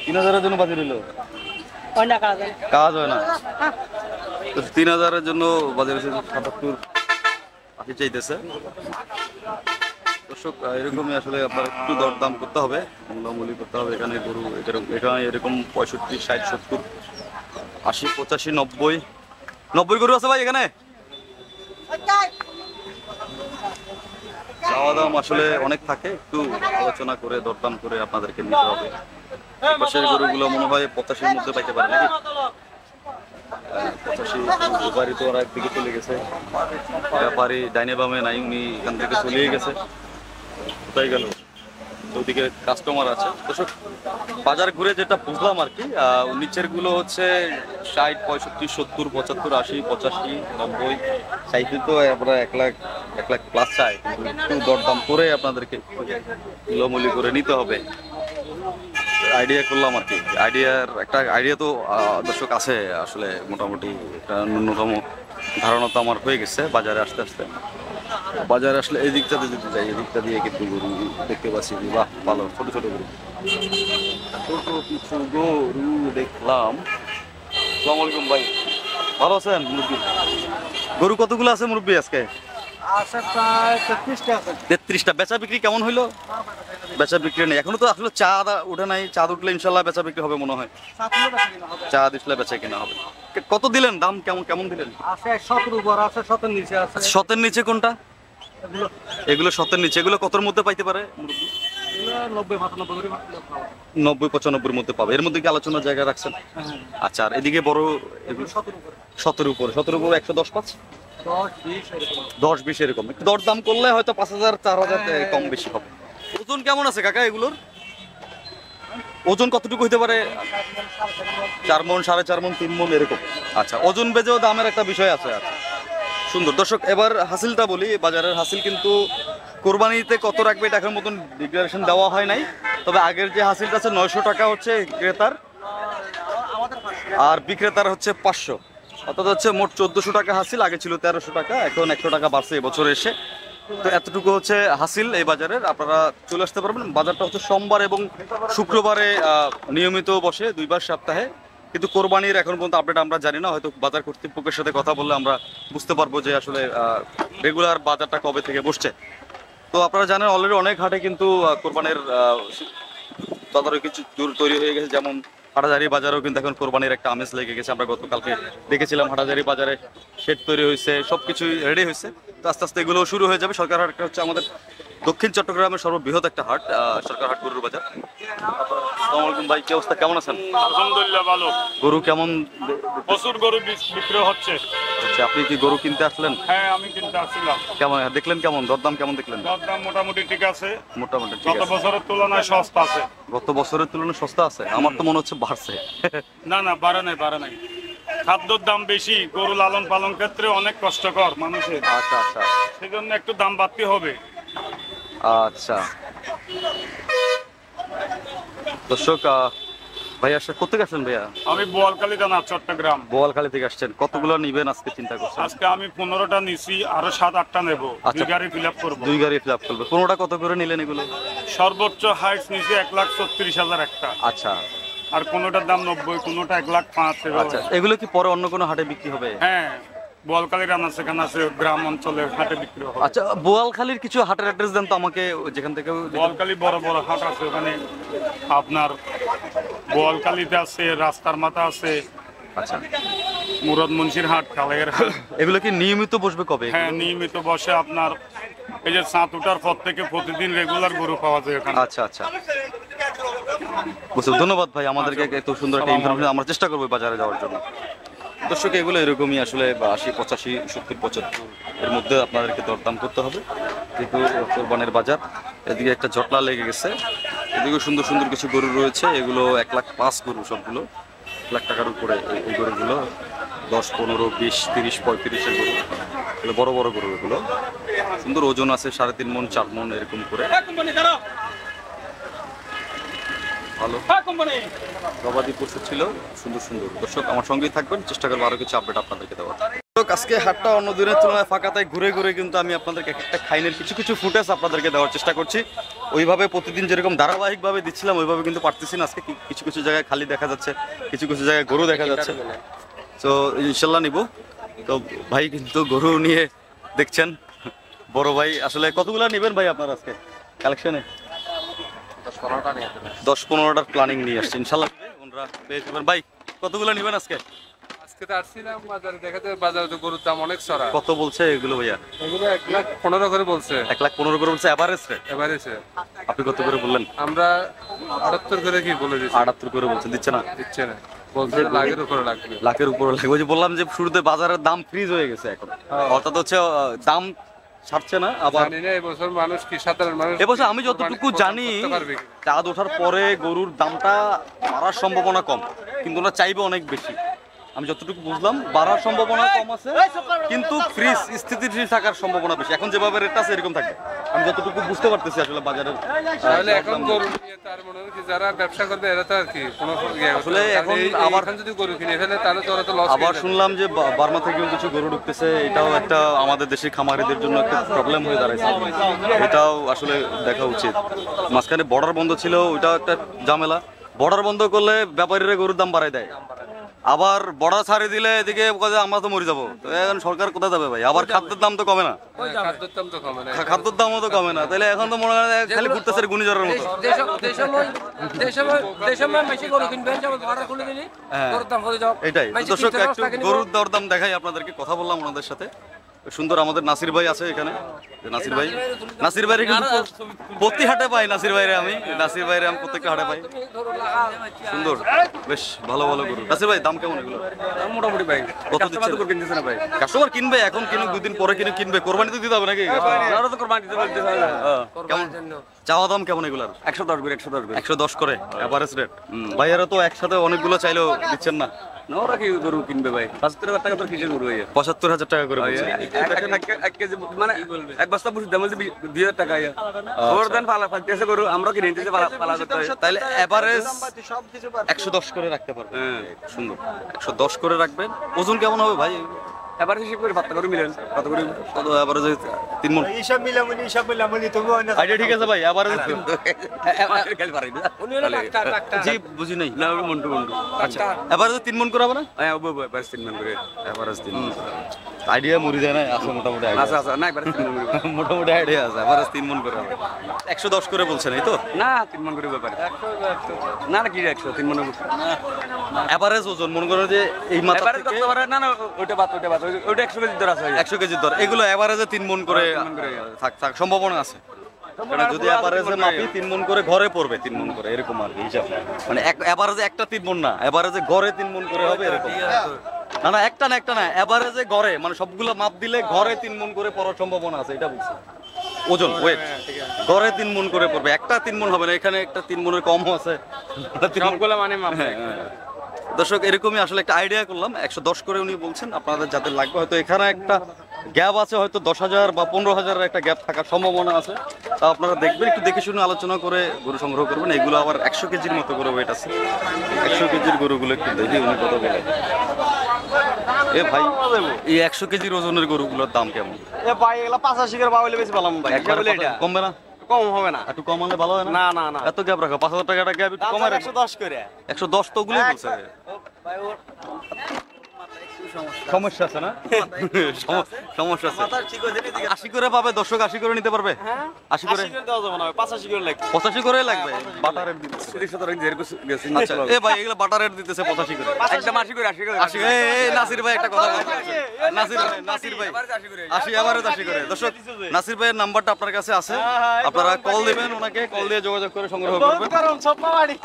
3000-এর জন্য বাজি রইলো, কাজ হয় না। 3000-এর জন্য বাজি রয়েছে 77, 80 চাইতেছে। দর্শক এরকমই আসলে আপনার একটু দরদাম করতে হবে, মূল্যমূল্য করতে হবে। এখানে গরু এখানে এরকম 65, 60, 70, 80, 85, 90 গরু আছে ভাই এখানে। চাওয়া দাম আসলে অনেক থাকে, একটু আলোচনা করে দরদাম করে আপনাদেরকে নিতে হবে। পাশের গরুগুলো মনে হয় 85-র মধ্যে পাইতে পারে নাকি? 85 বাড়ি তো ওরা একদিকে চলে গেছে, ব্যাপারী ডাইনে বামে নাই, উনি এখান থেকে চলেই গেছে। কোথায় গেল? ওদিকে কাস্টমার আছে। দর্শক বাজার ঘুরে যেটা বুঝলাম আর কি, নিচের গুলো হচ্ছে 60, 65, 70, 75, 80, 85, 90 চাইতে তো আমরা 1 লাখ প্লাস চাই। একটু দরদাম করে আপনাদেরকে মূল্যমূল্য করে নিতে হবে। আইডিয়া করলাম আর কি। একটা আইডিয়া তো দর্শক আছে আসলে, মোটামুটি একটা ন্যূনতম ধারণা তো আমার হয়ে গেছে বাজারে আসতে আসতে। বাজারে আসলে এই দিকটাতে যদি যাই, এই দিকটা দিয়ে কিন্তু গরু দেখতে পাচ্ছি। বাহ, ভালো ছোট ছোট গরু, ছোট কিছু গরু দেখলাম। আসসালামু আলাইকুম ভাই, ভালো আছেন মুরব্বী? গরু কতগুলো আছে মুরব্বী আজকে? 33টা। বেচা বিক্রি কেমন হইলো? বেচা বিক্রি নেই এখনো তো, আসলে চাঁদ উঠে নাই। চাঁদ উঠলে ইনশাল্লাহ বেচা বিক্রি হবে মনে হয়। চাঁদ উঠলে বেচা কিনা হবে। কত দিলেন দাম? কেমন দিলেন? 17-এর নিচে কোনটা? এগুলো 17-এর নিচে। এগুলো কতর মধ্যে পাইতে পারে মুরব্বী? 90-95-এর মধ্যে পাবে। এর মধ্যে কি আলোচনার জায়গা রাখছেন? আচ্ছা, আর এদিকে বড় এগুলো 17-এর উপরে 110-5, 10-20 এরকম। একটু দরদাম করলে হয়তো 5,000, 4,000 কম বেশি হবে। ওজন কেমন আছে কাকা এগুলোর? ওজন কতটুকু হইতে পারে? 4 মণ, 4.5 মণ, 3 মণ এরকম। আচ্ছা, ওজন বেজেও দামের একটা বিষয় আছে। আচ্ছা, সুন্দর। দর্শক এবার হাসিলটা বলি। বাজারের হাসিল কিন্তু কোরবানিতে কত রাখবে এটা এখন মতন ডিক্লারেশন দেওয়া হয় নাই। তবে আগের যে হাসিলটা আছে 900 টাকা হচ্ছে ক্রেতার, আর বিক্রেতার হচ্ছে 500, অর্থাৎ হচ্ছে মোট 1400 টাকা হাসিল। আগে ছিল 1300 টাকা, এখন 100 টাকা বাড়ছে এবছর এসে। তো এতটুকু হচ্ছে হাসিল এই বাজারের। আপনারা চলে আসতে পারবেন। বাজারটা হচ্ছে সোমবার এবং শুক্রবারে নিয়মিত বসে, 2 বার সপ্তাহে। কিন্তু কোরবানির এখন পর্যন্ত আপডেট আমরা জানি না। হয়তো বাজার কর্তৃপক্ষের সাথে কথা বললে আমরা বুঝতে পারবো যে আসলে রেগুলার বাজারটা কবে থেকে বসছে। তো আপনারা জানেন অলরেডি অনেক হাটে কিন্তু কোরবানির বাজারে কিছু দূর তৈরি হয়ে গেছে। যেমন হাটাজারি বাজারেও কিন্তু এখন কোরবানির একটা আমেজ লেগে গেছে। আমরা গতকালকে দেখেছিলাম হাটাজারি বাজারে শেড তৈরি হয়েছে, সব কিছুই রেডি হয়েছে। তো আস্তে আস্তে এগুলো শুরু হয়ে যাবে। সরকার হাট হচ্ছে আমাদের দক্ষিণ চট্টগ্রামের সর্ববৃহৎ একটা হাট, সরকার হাট গরুর বাজার। আসসালামু আলাইকুম ভাই, কি অবস্থা, কেমন আছেন? আলহামদুলিল্লাহ ভালো। গরু কেমন? প্রচুর গরু বিক্রি হচ্ছে। আচ্ছা, আপনি কি গরু কিনতে আসলেন? হ্যাঁ, আমি কিনতে আসছিলাম। কেমন দেখলেন? কেমন দরদাম কেমন দেখলেন? দরদাম মোটামুটি ঠিক আছে। মোটামুটি ঠিক গত আছে। বছরের তুলনায় সস্তা আছে। গত বছরের তুলনায় সস্তা আছে? আমার তো মনে হচ্ছে বাড়ছে। না, বাড়ে নাই। খাদ্যর দাম বেশি, গরু লালন পালন ক্ষেত্রে অনেক কষ্টকর মানুষের, আচ্ছা আচ্ছা সেজন্য একটু দাম বাড়তে হবে। আচ্ছা দর্শক, ভাইয়া কোথেকে আসছেন ভাইয়া? আমি বোয়ালখালী থানা, চট্টগ্রাম। বোয়ালখালী থেকে আসছেন, কতগুলো নিবেন আজকে চিন্তা করছেন? আজকে আমি 15টা নিছি, আরো 7-8টা নেব, আচ্ছা। 2 গাড়ি ফিল আপ করবো। 2 গাড়ি ফিল আপ করবে। 15টা কত করে নিলেন এগুলো? সর্বোচ্চ হাইট নিছি 1,36,000 একটা, আচ্ছা আর কোনোটার দাম 90, কোনোটা 1,05,000। আচ্ছা, এগুলো কি পরে অন্য কোনো হাটে বিক্রি হবে? হ্যাঁ, বোয়ালখালীর রান্না সেখানে আছে, গ্রাম অঞ্চলে হাটে বিক্রি হয়। আচ্ছা, বোয়ালখালীর কিছু হাটের অ্যাড্রেস দেন তো আমাকে, যেখান থেকে। বোয়ালখালী বড় বড় হাট আছে, ওখানে আপনার বোয়ালখালীতে আছে, রাস্তার মাথা আছে, আচ্ছা, মুরাদ মুন্সির হাট, কালের হাট। এগুলো কি নিয়মিত বসবে কবে? হ্যাঁ, নিয়মিত বসে আপনার এই যে চাঁদ ওঠার পর থেকে প্রতিদিন রেগুলার গরু পাওয়া যায় এখানে। আচ্ছা আচ্ছা, বুঝতে, ধন্যবাদ ভাই, আমাদেরকে এত সুন্দর একটা ইনফরমেশন। আমরা চেষ্টা করবো বাজারে যাওয়ার জন্য। দর্শক, এগুলো এরকমই আসলে 80, 85, 70, 75 এর মধ্যে আপনাদেরকে দরদাম করতে হবে, যেহেতু কোরবানির বাজার। এদিকে একটা জটলা লেগে গেছে, এদিকে সুন্দর সুন্দর কিছু গরু রয়েছে, এগুলো 1,05,000 গরু, সবগুলো 1 লাখ টাকার উপরে। এই গরুগুলো 10, 15, 20, 30, 35-এর গরু, এগুলো বড় বড় গরু, এগুলো সুন্দর ওজন আছে, 3.5 মণ 4 মণ এরকম করে। ভালো গবাদি পশু ছিল, সুন্দর সুন্দর। দর্শক, আমার সঙ্গেই থাকবেন, চেষ্টা করবো আরো কিছু আপডেট আপনাদেরকে দেওয়ার। আজকে হাটটা অন্য দিনের তুলনায় ফাঁকা, তাই ঘুরে ঘুরে কিন্তু আমি আপনাদেরকে একটা খাইনের কিছু কিছু ফুটেজ আপনাদেরকে দেওয়ার চেষ্টা করছি। ওইভাবে প্রতিদিন যেরকম ধারাবাহিকভাবে দিচ্ছিলাম ওইভাবে কিন্তু পারতেছি না। আজকে কিছু কিছু জায়গায় খালি দেখা যাচ্ছে, কিছু কিছু জায়গায় গরু দেখা যাচ্ছে। তো ইনশাল্লাহ নিব। তো ভাই কিন্তু গরু নিয়ে দেখছেন, বড় ভাই। আসলে কতগুলো নেবেন ভাই আপনার আজকে কালেকশনে? 10-15টার প্ল্যানিং নিয়ে আসছে, ইনশাল্লাহ ওনারা পেয়ে যাবেন। ভাই কতগুলো নেবেন আজকে? আজকে তো আসছিলাম বাজারে, দেখাতে বাজারে তো গরুর দাম অনেক চড়া। কত বলছে এগুলো ভাইয়া? এগুলো 1,15,000 করে বলছে। 1,15,000 করে বলছে এভারেজ রেট। এবারেছে আপনি কত করে বললেন? আমরা 78 করে কি বলে দিচ্ছি। 78 করে বলছেন, দিচ্ছে না? দিচ্ছে না, বলছে লাখের উপরে লাগবে। লাখের উপরে লাগবে। ওই যে বললাম যে শুরুতে বাজারের দাম ফ্রিজ হয়ে গেছে এখন, অর্থাৎ হচ্ছে দাম ছাড়ছে না। আবার জানি না এবছর মানুষ কি, সাধারণ মানুষ এবছর আমি যতটুকু জানি চাঁদ ওঠার পরে গরুর দামটা বাড়ার সম্ভাবনা কম, কিন্তু ওরা চাইবে অনেক বেশি। আমি যতটুকু বুঝলাম বাড়ার সম্ভাবনা কম আছে, কিন্তু ফ্রিজ স্থিতিশীল থাকার সম্ভাবনা বেশি। এখন যেভাবে রেট আছে এরকম থাকবে, আমি যতটুকু বুঝতে পারতেছি আসলে বাজারের। তাহলে এখন গরু নিয়ে তার মনে হয় কি, যারা ব্যবসা করবে এরা তো আর কি কোনো আসলে এখন আবার যদি গরু কিনে ফেলে তাহলে তো ওরা তো লস। আবার শুনলাম যে বার্মা থেকেও কিছু গরু ঢুকতেছে, এটাও একটা আমাদের দেশের খামারিদের জন্য একটা প্রবলেম হয়ে দাঁড়াইছে। এটাও আসলে দেখা উচিত। মাঝখানে বর্ডার বন্ধ ছিল, ওইটাও একটা ঝামেলা। বর্ডার বন্ধ করলে ব্যাপারীরা গরুর দাম বাড়ায় দেয়, আবার বর্ডার ছাড়িয়ে দিলে এদিকে আমরা তো মরে যাবো। তো এখন সরকার কোথায় যাবে ভাই? আবার খাদ্যের দাম তো কমে না, খাদ্যের দাম তো কমে না, খাদ্যের দামও তো কমে না। তাহলে এখন তো মনে হয় খালি ঘুরতেছে ঘূর্ণিঝড়ের মতো। এটাই দর্শক, একটু গরুর দরদাম দেখাই আপনাদেরকে। কথা বললাম ওনাদের সাথে, সুন্দর। আমাদের নাসির ভাই আছে এখানে, নাসির ভাইরে কিন্তু প্রতি হাটে পাই। নাসির ভাইরে আমি প্রত্যেকটা হাটে পাই। সুন্দর, বেশ ভালো ভালো গরু। নাসির ভাই দাম কেমন এগুলো? মোটামুটি ভাই। কত দিচ্ছেন? কিনতেছে না ভাই, কাস্টমার কিনবে এখন, কিনুক 2 দিন পরে কিনবে। কোরবানি তো দিতে হবে নাকি? কেমন চাওয়া দাম কেমন এগুলার? 110 করে 110 করে এভারেজ রেট। ভাইয়ারা তো একসাথে অনেকগুলো চাইলেও দিচ্ছেন না। ওরা কি গরু কিনবে ভাই? 75,000 টাকা তো কিসের গরু ভাই? 75,000 টাকা করে বলছে। এক কেজি মানে এক বস্তা বুঝি দাম 2,000 টাকা। ওর দান পালা ফালতেছে গরু, আমরা কিনে নিতেছে পালা করতে হয়। তাহলে এভারেজ 110 করে রাখতে পারবেন। সুন্দর, 110 করে রাখবেন। ওজন কেমন হবে ভাই? এবার হিসেব করে 7 করে মিলেন কত করে? কত এভারেজ? 3 মণ। এইসব মিলামুলি তবু আইডিয়া ঠিক আছে ভাই? এভারেজ কাল পারি না জি বুঝি নাই না, মন্টু আচ্ছা, এভারেজ 3 মণ করে হবে না? হ্যাঁ এবার 3 মান করে এভারেজ 3 মণ। আইডিয়া মরি যায় না, আছে মোটামুটি আইডিয়া। আচ্ছা না এবার 3 মান করে মোটামুটি আইডিয়া আছে। এভারেজ 3 মণ করে হবে। 110 করে বলছেন এই তো? না 3 মান করে ব্যাপারে না না কি 100 3 মান এভারেজ ওজন মনে করো যে এই মাথা এবারে থেকে কত না না ওটা বাদ ওটা 100 কেজি ধরা আছে। 100 কেজি দর, এগুলো এভারেজে 3 মণ করে থাক সম্ভাবনা আছে। মানে যদি এভারেজে মাপি 3 মণ করে ঘরে পড়বে, 3 মণ করে এরকম আর কি হিসাব। মানে এভারেজে একটা 3 মণ না, এভারেজে ঘরে 3 মণ করে হবে এরকম। না না একটা না এভারেজে ঘরে, মানে সবগুলো মাপ দিলে ঘরে 3 মণ করে পড়ার সম্ভাবনা আছে, এটা বলছি। ওজন ওয়েট ঘরে 3 মণ করে পড়বে, একটা 3 মণ হবে না। এখানে একটা 3 মণের কমও আছে, সবগুলো মানে মাপ। দর্শক এরকমই আসলে একটা আইডিয়া করলাম, 110 করে উনি বলছেন। আপনাদের যাদের লাগবে হয়তো এখানে একটা গ্যাপ আছে, হয়তো 10,000 বা 15,000 একটা গ্যাপ থাকার সম্ভাবনা আছে। তা আপনারা দেখবেন, একটু দেখে শুনে আলোচনা করে গরু সংগ্রহ করবেন। এগুলো আবার 100 কেজির মতো করে ওয়েট আছে। 100 কেজির গরুগুলো একটু দেখি উনি কত বলে। এ ভাই, এই 100 কেজির ওজনের গরুগুলোর দাম কেমন? এ ভাই এগুলা 85 করে বাউলে বেশি বললাম ভাই। একবারে কমবে না? কম হবে না। একটু কম হলে ভালো হয় না? না না না। এত গ্যাপ রাখো, 5,000 টাকাটা গ্যাপ একটু কমায় রাখো। 110 করে। 110 তো ওগুলোই বলছে। ভাই ওর সমস্যা আছে না? সমস্যা আছে। 80 করে পাবে দর্শক, 80 করে নিতে পারবে? 80 করে 80 করে দেওয়া যাবে না, 85 করে লাগবে। 85 করে লাগবে। বাটার রেট দিতেছে। আচ্ছা, এ ভাই এগুলা বাটার রেট দিতেছে 85 করে। একদম 80 করে 80 করে 80। এই নাসির ভাই একটা কথা বলছে। নাসির ভাই 80 আবারও 80 করে। দর্শক নাসির ভাইয়ের নাম্বারটা আপনার কাছে আছে, আপনারা কল দিবেন, ওনাকে কল দিয়ে যোগাযোগ করে সংগ্রহ করবেন।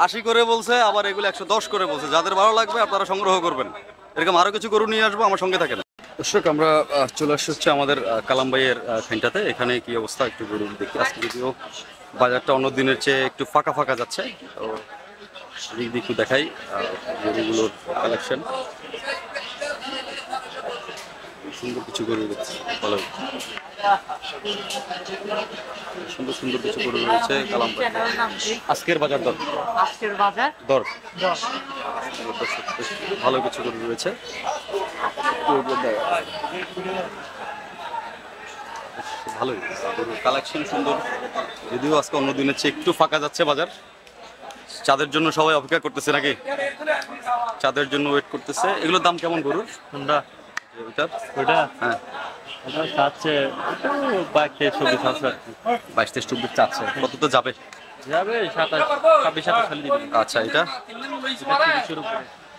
80 করে বলছে, আবার এগুলো 110 করে বলছে। যাদের ভালো লাগবে আপনারা সংগ্রহ করবেন। এরকম আরো কিছু গরু নিয়ে আসবো, আমার সঙ্গে থাকেন। দর্শক আমরা চলে আসছি হচ্ছে আমাদের কালাম ভাইয়ের খানটাতে। এখানে কি অবস্থা একটু গরু দেখি। আজকে যদিও বাজারটা অন্য দিনের চেয়ে একটু ফাঁকা ফাঁকা যাচ্ছে, তো দিক দিয়ে একটু দেখাই গরুগুলোর কালেকশন। সুন্দর কিছু গরু দেখছি, ভালো সুন্দর সুন্দর কিছু গরু রয়েছে কালাম ভাই। আজকের বাজার দর দর ভালো কিছু গরু রয়েছে। ভালোই গরুর কালেকশন সুন্দর, যদিও আজকে অন্য দিনের চেয়ে একটু ফাঁকা যাচ্ছে বাজার। চাঁদের জন্য সবাই অপেক্ষা করতেছে নাকি? চাঁদের জন্য ওয়েট করতেছে। এগুলোর দাম কেমন গরুর? কোনটা? ওইটা? হ্যাঁ, 22-23-24 চাচ্ছে। কত তো যাবে? 27-28 আচ্ছা, এটা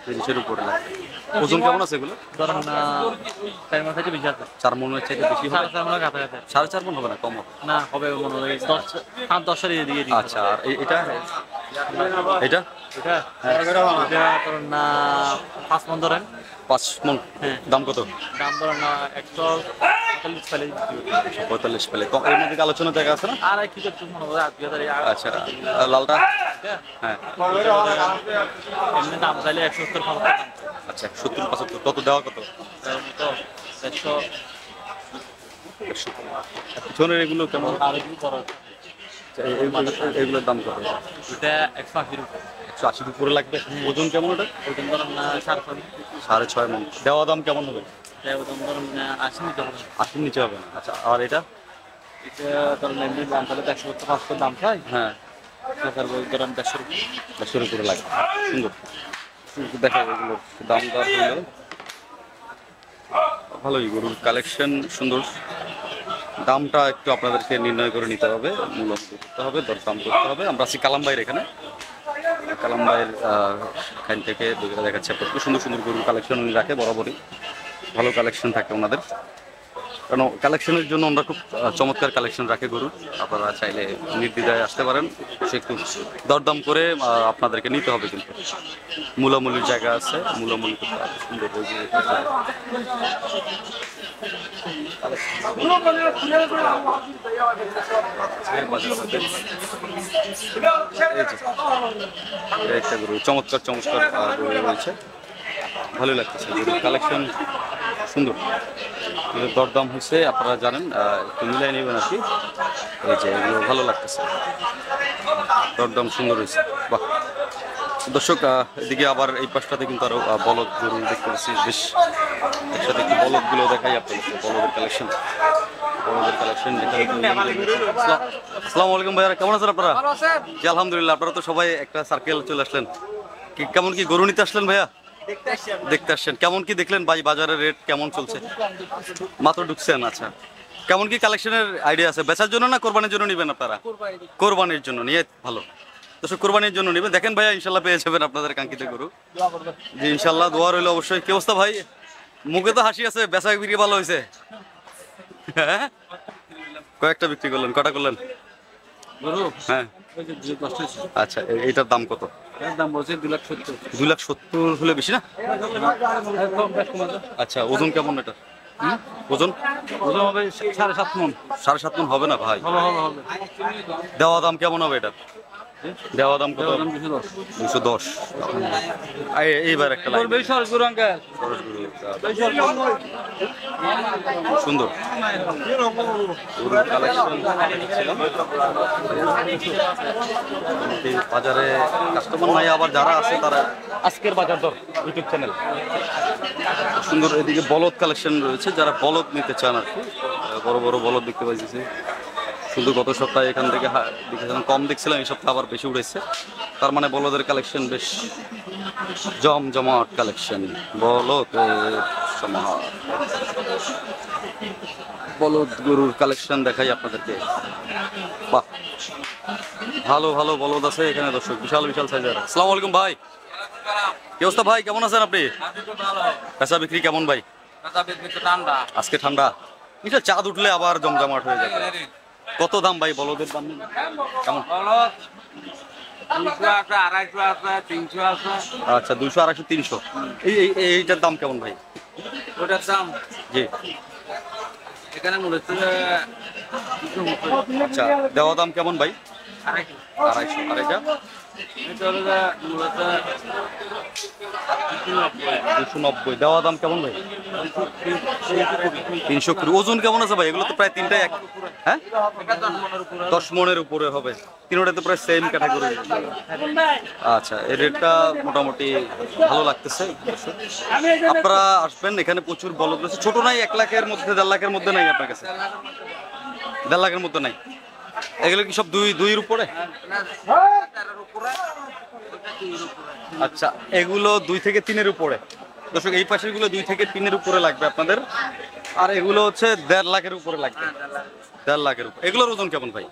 30-এর উপরে লাগবে। ওজন কেমন আছে এগুলো? ধরেন 4 মণ থেকে বেশি আছে। 4 মনের চাইতে বেশি হবে? 4.5 মণ কাছাকাছি। 4.5 মন হবে না, কম হবে? না, হবে মনে হয় 10 দিয়ে দিয়ে দিই। আচ্ছা, আর এটা এটা এটা ধরেন না 5 মণ ধরেন। 5 মন। হ্যাঁ। দাম কত? দাম ধরেন না 145 পেলে 45 পেলে। এর মধ্যে আলোচনা জায়গা আছে না? আর কি করতে মনে হয় 2000। আচ্ছা, আর লালটা? হ্যাঁ, এমনি দাম চাইলে 170 আচ্ছা, 70-75। কত দেওয়া? কত পিছনের এগুলো কেমন? আর কি করো? এগুলোর দাম কত? এটা 180 টাকা। 180 উপরে লাগবে। ওজন কেমন ওটা? ওজন ধরেন না 6.5 মন। দেওয়া দাম কেমন হবে? ওজন ধরেন 80 নিতে হবে। 80 নিচে হবে না। আচ্ছা, আর এটা? এটা ধরেন এমনি দাম তাহলে 175 দাম চাই। হ্যাঁ, সরকার বই ধরেন 150 উপরে লাগবে। সুন্দর দেখা এগুলোর দাম দর হলো ভালোই। গরুর কালেকশন সুন্দর। দামটা একটু আপনাদেরকে নির্ণয় করে নিতে হবে, মূল্য করতে হবে, দরদাম করতে হবে। আমরা আছি কালাম ভাইয়ের এখানে। কালাম ভাইয়ের খান থেকে দেখাচ্ছে আপনার সুন্দর সুন্দর গরুর কালেকশন উনি রাখে বরাবরই। ভালো কালেকশন থাকে ওনাদের, কারণ কালেকশনের জন্য আমরা খুব চমৎকার কালেকশন রাখে গরুর। আপনারা চাইলে নির্দ্বিধায় আসতে পারেন, সে একটু দরদাম করে আপনাদেরকে নিতে হবে। কিন্তু মূলামূলির জায়গা আছে, মূলামূলি করতে হবে। সুন্দর একটা গরু, চমৎকার চমৎকার গরু রয়েছে, ভালো লাগতেছে। গরুর কালেকশন সুন্দর। দরদাম হয়েছে আপনারা জানেন, একটু মিলাই নেবেন আর কি। এই যে এগুলো ভালো লাগতেছে, দরদাম সুন্দর হয়েছে। বাহ! দর্শক এদিকে আবার এই পাশটাতে কিন্তু আরো বলদ গরু দেখতে পাচ্ছি বেশ। একসাথে একটু বলদগুলো দেখাই আপনাদের। বলদের কালেকশন, বলদের কালেকশন। আসসালামু আলাইকুম ভাইয়া, কেমন আছেন আপনারা? জি আলহামদুলিল্লাহ। আপনারা তো সবাই একটা সার্কেল চলে আসলেন। কেমন কি গরু নিতে আসলেন ভাইয়া? দেখতে আসছেন। কেমন কি দেখলেন ভাই, বাজারের রেট কেমন চলছে? মাত্র ঢুকছেন। আচ্ছা, কেমন কি কালেকশনের আইডিয়া আছে? বেচার জন্য না কোরবানির জন্য নেবেন আপনারা? কোরবানির জন্য নিয়ে ভালো। তো কোরবানির জন্য নেবেন। দেখেন ভাইয়া, ইনশাল্লাহ পেয়ে যাবেন আপনাদের কাঙ্ক্ষিত গরু। জি ইনশাল্লাহ, দোয়া রইল অবশ্যই। কি অবস্থা ভাই? মুখে তো হাসি আছে, বেচা বিক্রি ভালো হয়েছে? হ্যাঁ, কয়েকটা বিক্রি করলেন? কটা করলেন? হ্যাঁ, আচ্ছা। এইটার দাম কত? দাম বলছে 270। 270 হলে বেশি না? আচ্ছা, ওজন কেমন এটা? ওজন হবে 7.5 মণ। 7.5 মণ হবে না ভাই? হবে। দেওয়া দাম কেমন হবে এটা? দেওয়া দাম কত? 210। এইবার একটা লাইন সুন্দর বাজারে কাস্টমার নাই, আবার যারা আছে তারা আজকের বাজার দর ইউটিউব চ্যানেল সুন্দর। এদিকে বলদ কালেকশন রয়েছে, যারা বলদ নিতে চান আর কি, বড় বড় বলদ দেখতে পাইতেছি। শুধু গত সপ্তাহে এখান থেকে দেখেছিলাম কম দেখছিলাম, এই সপ্তাহে আবার বেশি উঠেছে। তার মানে বলদের কালেকশন বেশ জমজমাট কালেকশন। বলদের সমাহার, বলদ গরুর কালেকশন দেখাই আপনাদেরকে। বাহ, ভালো ভালো বলদ আছে এখানে দর্শক, বিশাল বিশাল সাইজের। আসসালামু আলাইকুম ভাই, কি অবস্থা ভাই, কেমন আছেন আপনি? বেচা বিক্রি কেমন ভাই? আজকে ঠান্ডা, এটা চাঁদ উঠলে আবার জমজমাট হয়ে যাবে। কত দাম ভাই বলদের দাম কেমন? আচ্ছা 200, 250, 300। এইটার দাম কেমন ভাই? ওটার দাম জি এখানে মূলত আচ্ছা, দেওয়া দাম কেমন ভাই? 250। আর এটা 290। দেওয়া দাম কেমন ভাই? 300। ওজন কেমন আছে ভাই? এগুলো তো প্রায় তিনটাই এক, হ্যাঁ 10 মনের উপরে হবে। তিনটা তো প্রায় সেম ক্যাটাগরি। আচ্ছা, এই রেটটা মোটামুটি ভালো লাগতেছে। আপনারা আসবেন, এখানে প্রচুর বলদ রয়েছে। ছোট নাই, 1 লাখের মধ্যে 1.5 লাখের মধ্যে নাই আপনার কাছে? 1.5 লাখের মধ্যে নাই? এগুলো কি সব দুইয়ের উপরে? আচ্ছা, এগুলো 2 থেকে 3-এর উপরে দর্শক। এই পাশের গুলো 2 থেকে 3-এর উপরে লাগবে আপনাদের, আর এগুলো হচ্ছে 1.5 লাখের উপরে লাগবে। 1.5 লাখের উপরে। এগুলোর ওজন কেমন ভাই?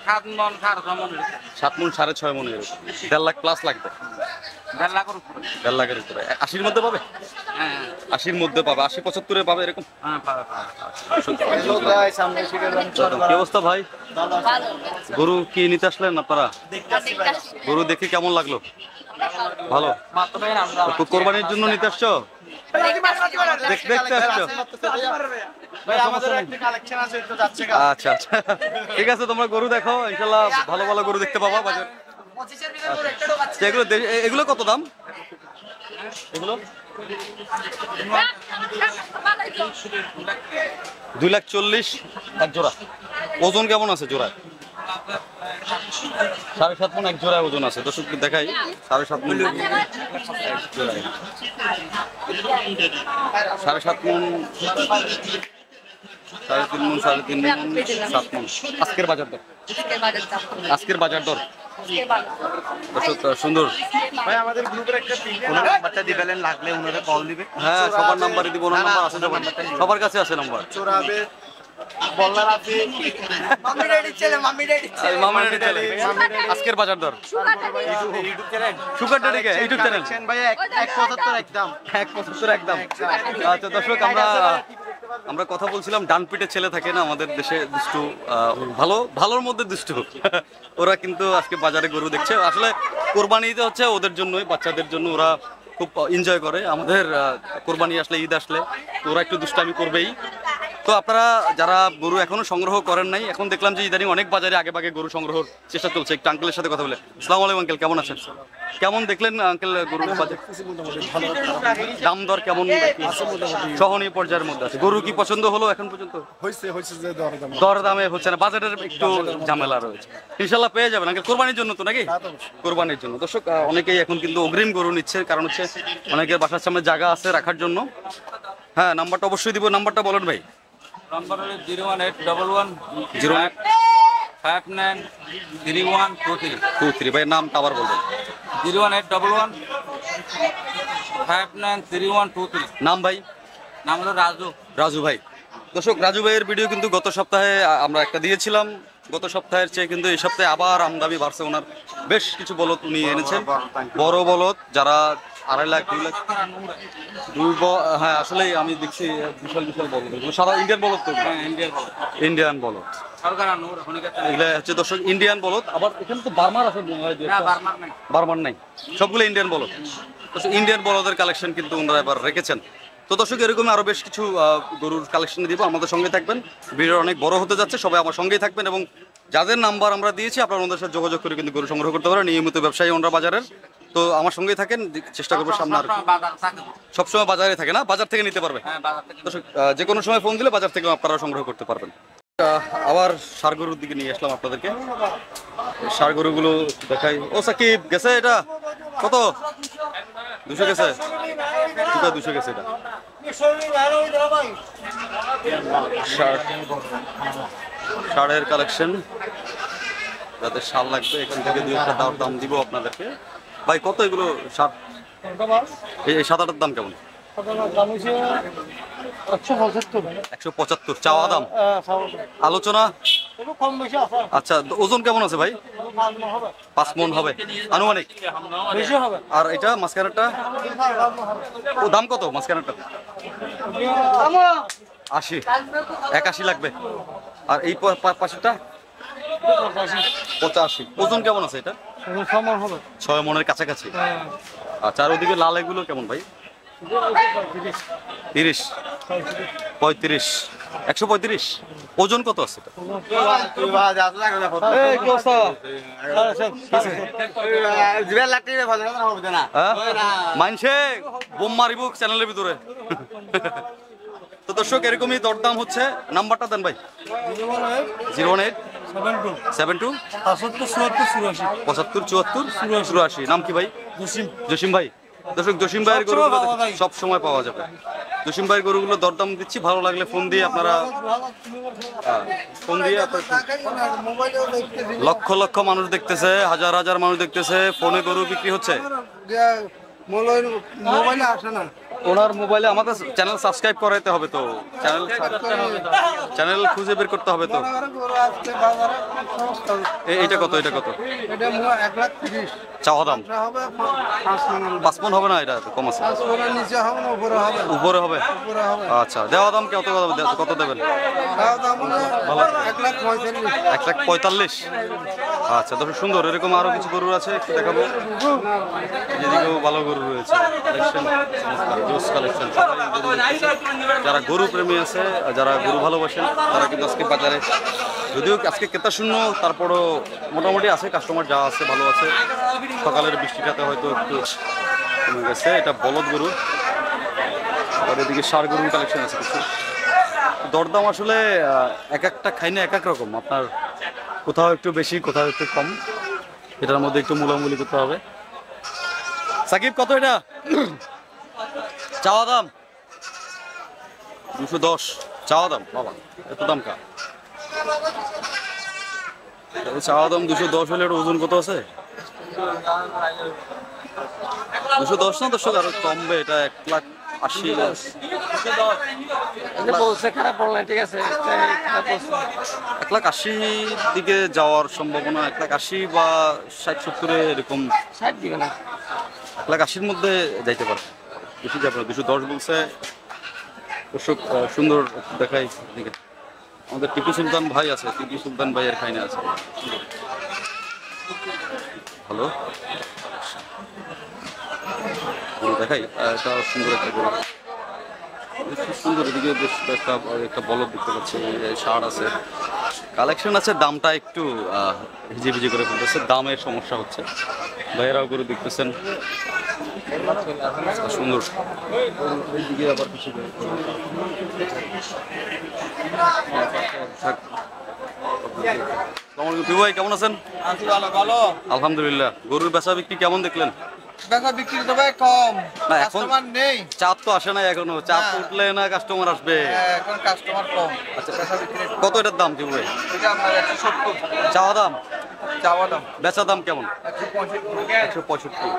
7 মন 7 মন 6.5 মনের উপরে। 1.5 লাখ প্লাস লাগবে। 1.5 লাখের উপরে। 80-র মধ্যে পাবে? 80-র মধ্যে পাবে, 80-75-এ পাবে এরকম। কি অবস্থা ভাই? গরু কি নিতে আসলেন আপনারা? গরু দেখে কেমন লাগলো? ভালো। কোরবানির জন্য নিতে আসছো? দেখতে আসছো? আচ্ছা আচ্ছা, ঠিক আছে, তোমরা গরু দেখো, ইনশাল্লাহ ভালো ভালো গরু দেখতে পাবা বাজার। এগুলো কত দাম? এগুলো 2,40,000 এক জোড়া। ওজন কেমন আছে জোড়ায়? 7.5 মন এক জোড়ায় ওজন আছে। দর্শক দেখাই, 7.5 মন, 7.5 মন, 3.5 মন, 3.5 মন, 7 মন। আজকের বাজার দর, আজকের বাজার দর দর্শক সুন্দর। ভাই আমাদের গ্রুপের একটা নাম্বারটা দিবেন, লাগলে ওনারা কল দিবে। হ্যাঁ, সবার নাম্বারই দিব। ওনার নাম্বার আছে, সবার কাছে আছে নাম্বার। চোরাবে বললার আছে, মামি ডেডি ছেলে, মামি ডেডি ছেলে। আজকের বাজার দর YouTube channel sugar ডেডিকে YouTube channel ভাই 175 একদম। 175 একদম। আচ্ছা দর্শক, আমরা কথা বলছিলাম, ডানপিটে ছেলে থাকে না আমাদের দেশে, দুষ্টু, ভালোর মধ্যে দুষ্টু। ওরা কিন্তু আজকে বাজারে গরু দেখছে। আসলে কোরবানিতে হচ্ছে ওদের জন্যই, বাচ্চাদের জন্য। ওরা খুব এনজয় করে। আমাদের কোরবানি আসলে, ঈদ আসলে ওরা একটু দুষ্টামি করবেই। তো আপনারা যারা গরু এখনো সংগ্রহ করেন নাই, এখন দেখলাম যে ইদানিং অনেক বাজারে আগে ভাগে গরু সংগ্রহের চেষ্টা চলছে। একটু আঙ্কেলের সাথে কথা বলে। আসসালামু আলাইকুম আঙ্কেল, কেমন আছেন? কেমন দেখলেন আঙ্কেল গরুর বাজার? দাম দর কেমন? সহনীয় পর্যায়ের মধ্যে আছে। গরু কি পছন্দ হলো এখন পর্যন্ত? দরদামে হচ্ছে না, বাজারের একটু ঝামেলা রয়েছে। ইনশাল্লাহ পেয়ে যাবেন আঙ্কেল, কোরবানির জন্য তো নাকি? কোরবানির জন্য। দর্শক অনেকেই এখন কিন্তু অগ্রিম গরু নিচ্ছে, কারণ হচ্ছে অনেকের বাসার সামনে জায়গা আছে রাখার জন্য। হ্যাঁ, নাম্বারটা অবশ্যই দিব। নাম্বারটা বলেন ভাই। নাম্বার হলো 01811593123 ভাই নামটা আবার বলবেন। 01811593123। নাম ভাই? নাম হলো রাজু ভাই। দর্শক, রাজু ভাইয়ের ভিডিও কিন্তু গত সপ্তাহে আমরা একটা দিয়েছিলাম। গত সপ্তাহের চেয়ে কিন্তু এই সপ্তাহে আবার আমদানি বাড়ছে। ওনার বেশ কিছু বলদ উনি এনেছেন, বড় বলদ, যারা 2.5 লাখ 2 লাখ। হ্যাঁ, আসলে আমি দেখছি বিশাল বিশাল বলদ, সারা ইন্ডিয়ান বলদ তো। ইন্ডিয়ান বলদ এগুলো হচ্ছে দর্শক, ইন্ডিয়ান বলদ। আবার এখানে তো বার্মার আছে, বার্মার নাই, সবগুলো ইন্ডিয়ান বলদ। ইন্ডিয়ান বলদের কালেকশন কিন্তু ওনারা এবার রেখেছেন। তো দর্শক, এরকম আরো বেশ কিছু গরুর কালেকশন দিব, আমাদের সঙ্গে থাকবেন। ভিডিও অনেক বড় হতে যাচ্ছে, সবাই আমার সঙ্গেই থাকবেন এবং যাদের নাম্বার আমরা দিয়েছি আপনারা ওনাদের সাথে যোগাযোগ করে কিন্তু গরু সংগ্রহ করতে পারেন। নিয়মিত ব্যবসায়ী ওনারা বাজারের, তো আমার সঙ্গেই থাকেন, চেষ্টা করবো সামনে আর সবসময় বাজারে থাকে না, বাজার থেকে নিতে পারবে। দর্শক, যে কোনো সময় ফোন দিলে বাজার থেকে আপনারা সংগ্রহ করতে পারবেন। আবার ষাঁড় গরুর দিকে নিয়ে আসলাম আপনাদেরকে। ষাঁড় গরুগুলো দেখাই। ও সাকিব, গেছে এটা কত? 200 গেছে, 200 গেছে এটা। ষাঁড়ের কালেকশন, যাদের ষাঁড় লাগবে এখান থেকে 2 একটা দাম দিব আপনাদেরকে। ভাই কত এগুলো ষাঁড়? এই সাদাটার দাম কেমন? 175 চাওয়া দাম, আলোচনা আচ্ছা। ওজন কেমন আছে ভাই? 5 মণ হবে আনুমানিক। আর এটা মাঝখানেরটা, ও দাম কত মাঝখানেরটা? 80, 81 লাগবে। আর এই পাশেরটা 85। ওজন কেমন আছে এটা? 6 মণের কাছাকাছি। আচ্ছা, আর ওদিকে লাল এগুলো কেমন ভাই? 30, 35, 135। ওজন কত আছে এটা? মানছে বোম মারিব চ্যানেলের ভিতরে। তো দর্শক, এরকমই দরদাম হচ্ছে। নাম্বারটা দেন ভাই। 018 72 75 74 84। নাম কি ভাই? জসিম ভাই। দর্শক, জসিম ভাইয়ের গরুগুলো সব সময় পাওয়া যাবে। জসিম ভাইয়ের গরুগুলো দরদাম দিচ্ছি, ভালো লাগলে ফোন দিয়ে আপনারা লক্ষ লক্ষ মানুষ দেখতেছে, হাজার হাজার মানুষ দেখতেছে, ফোনে গরু বিক্রি হচ্ছে। মোবাইলে আসে না, ওনার মোবাইলে আমাদের চ্যানেল সাবস্ক্রাইব করাইতে হবে, তো চ্যানেল খুঁজে বের করতে হবে। তো এইটা কত? এটা কত? এটা 1,30,000 চাওয়া দাম। হবে 5 মণ 5 মণ হবে না, এটা তো কম আছে। নিচে হবে না, উপরে হবে? উপরে হবে। উপরে হবে। আচ্ছা, দেওয়া দাম কত দেবেন? দাম হলো 1,45,000। 1,45,000। আচ্ছা, দর্শক, সুন্দর এরকম আরো কিছু গরু আছে, একটু দেখাবো। যেদিকেও ভালো গরু রয়েছে, কালেকশন। যারা গরু প্রেমী আছে, যারা গরু ভালোবাসেন, তারা কিন্তু আজকে বাজারে, যদিও আজকে ক্রেতা শূন্য, তারপরও মোটামুটি আছে, কাস্টমার যা আছে ভালো আছে। সকালের বৃষ্টিটাতে হয়তো একটু কমে গেছে। এটা বলদ গরু, আর এদিকে ষাঁড় গরুর কালেকশন আছে কিছু। দরদাম আসলে এক একটা খাইনে এক এক রকম, আপনার কোথাও একটু বেশি, কোথাও একটু কম, এটার মধ্যে একটু মূলামূলি করতে হবে। সাকিব, কত এটা চাওয়া দাম? 210 চাওয়া দাম। বাবা, এত দাম কা? চাওয়া দাম 210 হলে এটা ওজন কত আছে? 210 না দর্শক, আরো কমবে। এটা 1,80,000 বলছে, খারাপ বললেন, ঠিক আছে। 1,80,000 দিকে যাওয়ার সম্ভাবনা, 1,80,000 বা 60-70 এরকম। 60 দিবে না, 1,80,000 মধ্যে যাইতে পারে, বেশি যাবে না। 210 বলছে। দর্শক, সুন্দর দেখাই দিকে আমাদের টিপু সুলতান ভাই আছে, টিপু সুলতান ভাইয়ের খাইনে আছে। হ্যালো, দেখাই, এটা সুন্দর একটা গরু, সুন্দর। এদিকে বেশ একটা বলদ দেখতে পাচ্ছি, ষাঁড় আছে, কালেকশন আছে। দামটা একটু হিজিবিজি করে ফেলতেছে, দামের সমস্যা হচ্ছে। ভাইয়েরাও গরু দেখতেছেন, সুন্দর। এইদিকে আবার কিছু ভাই, কেমন আছেন? আলহামদুলিল্লাহ। গরুর বেচা বিক্রি কেমন দেখলেন? বেচা বিক্রি তো ভাই কম, না এখন নেই। চাপ তো আসে না এখনো, চাপ উঠলে না কাস্টমার আসবে। এখন কাস্টমার কম। আচ্ছা, কত এটার দাম কি ভাই? এটা আপনার 170 চাওয়া দাম, চাওয়া দাম। বেচা দাম কেমন? 165।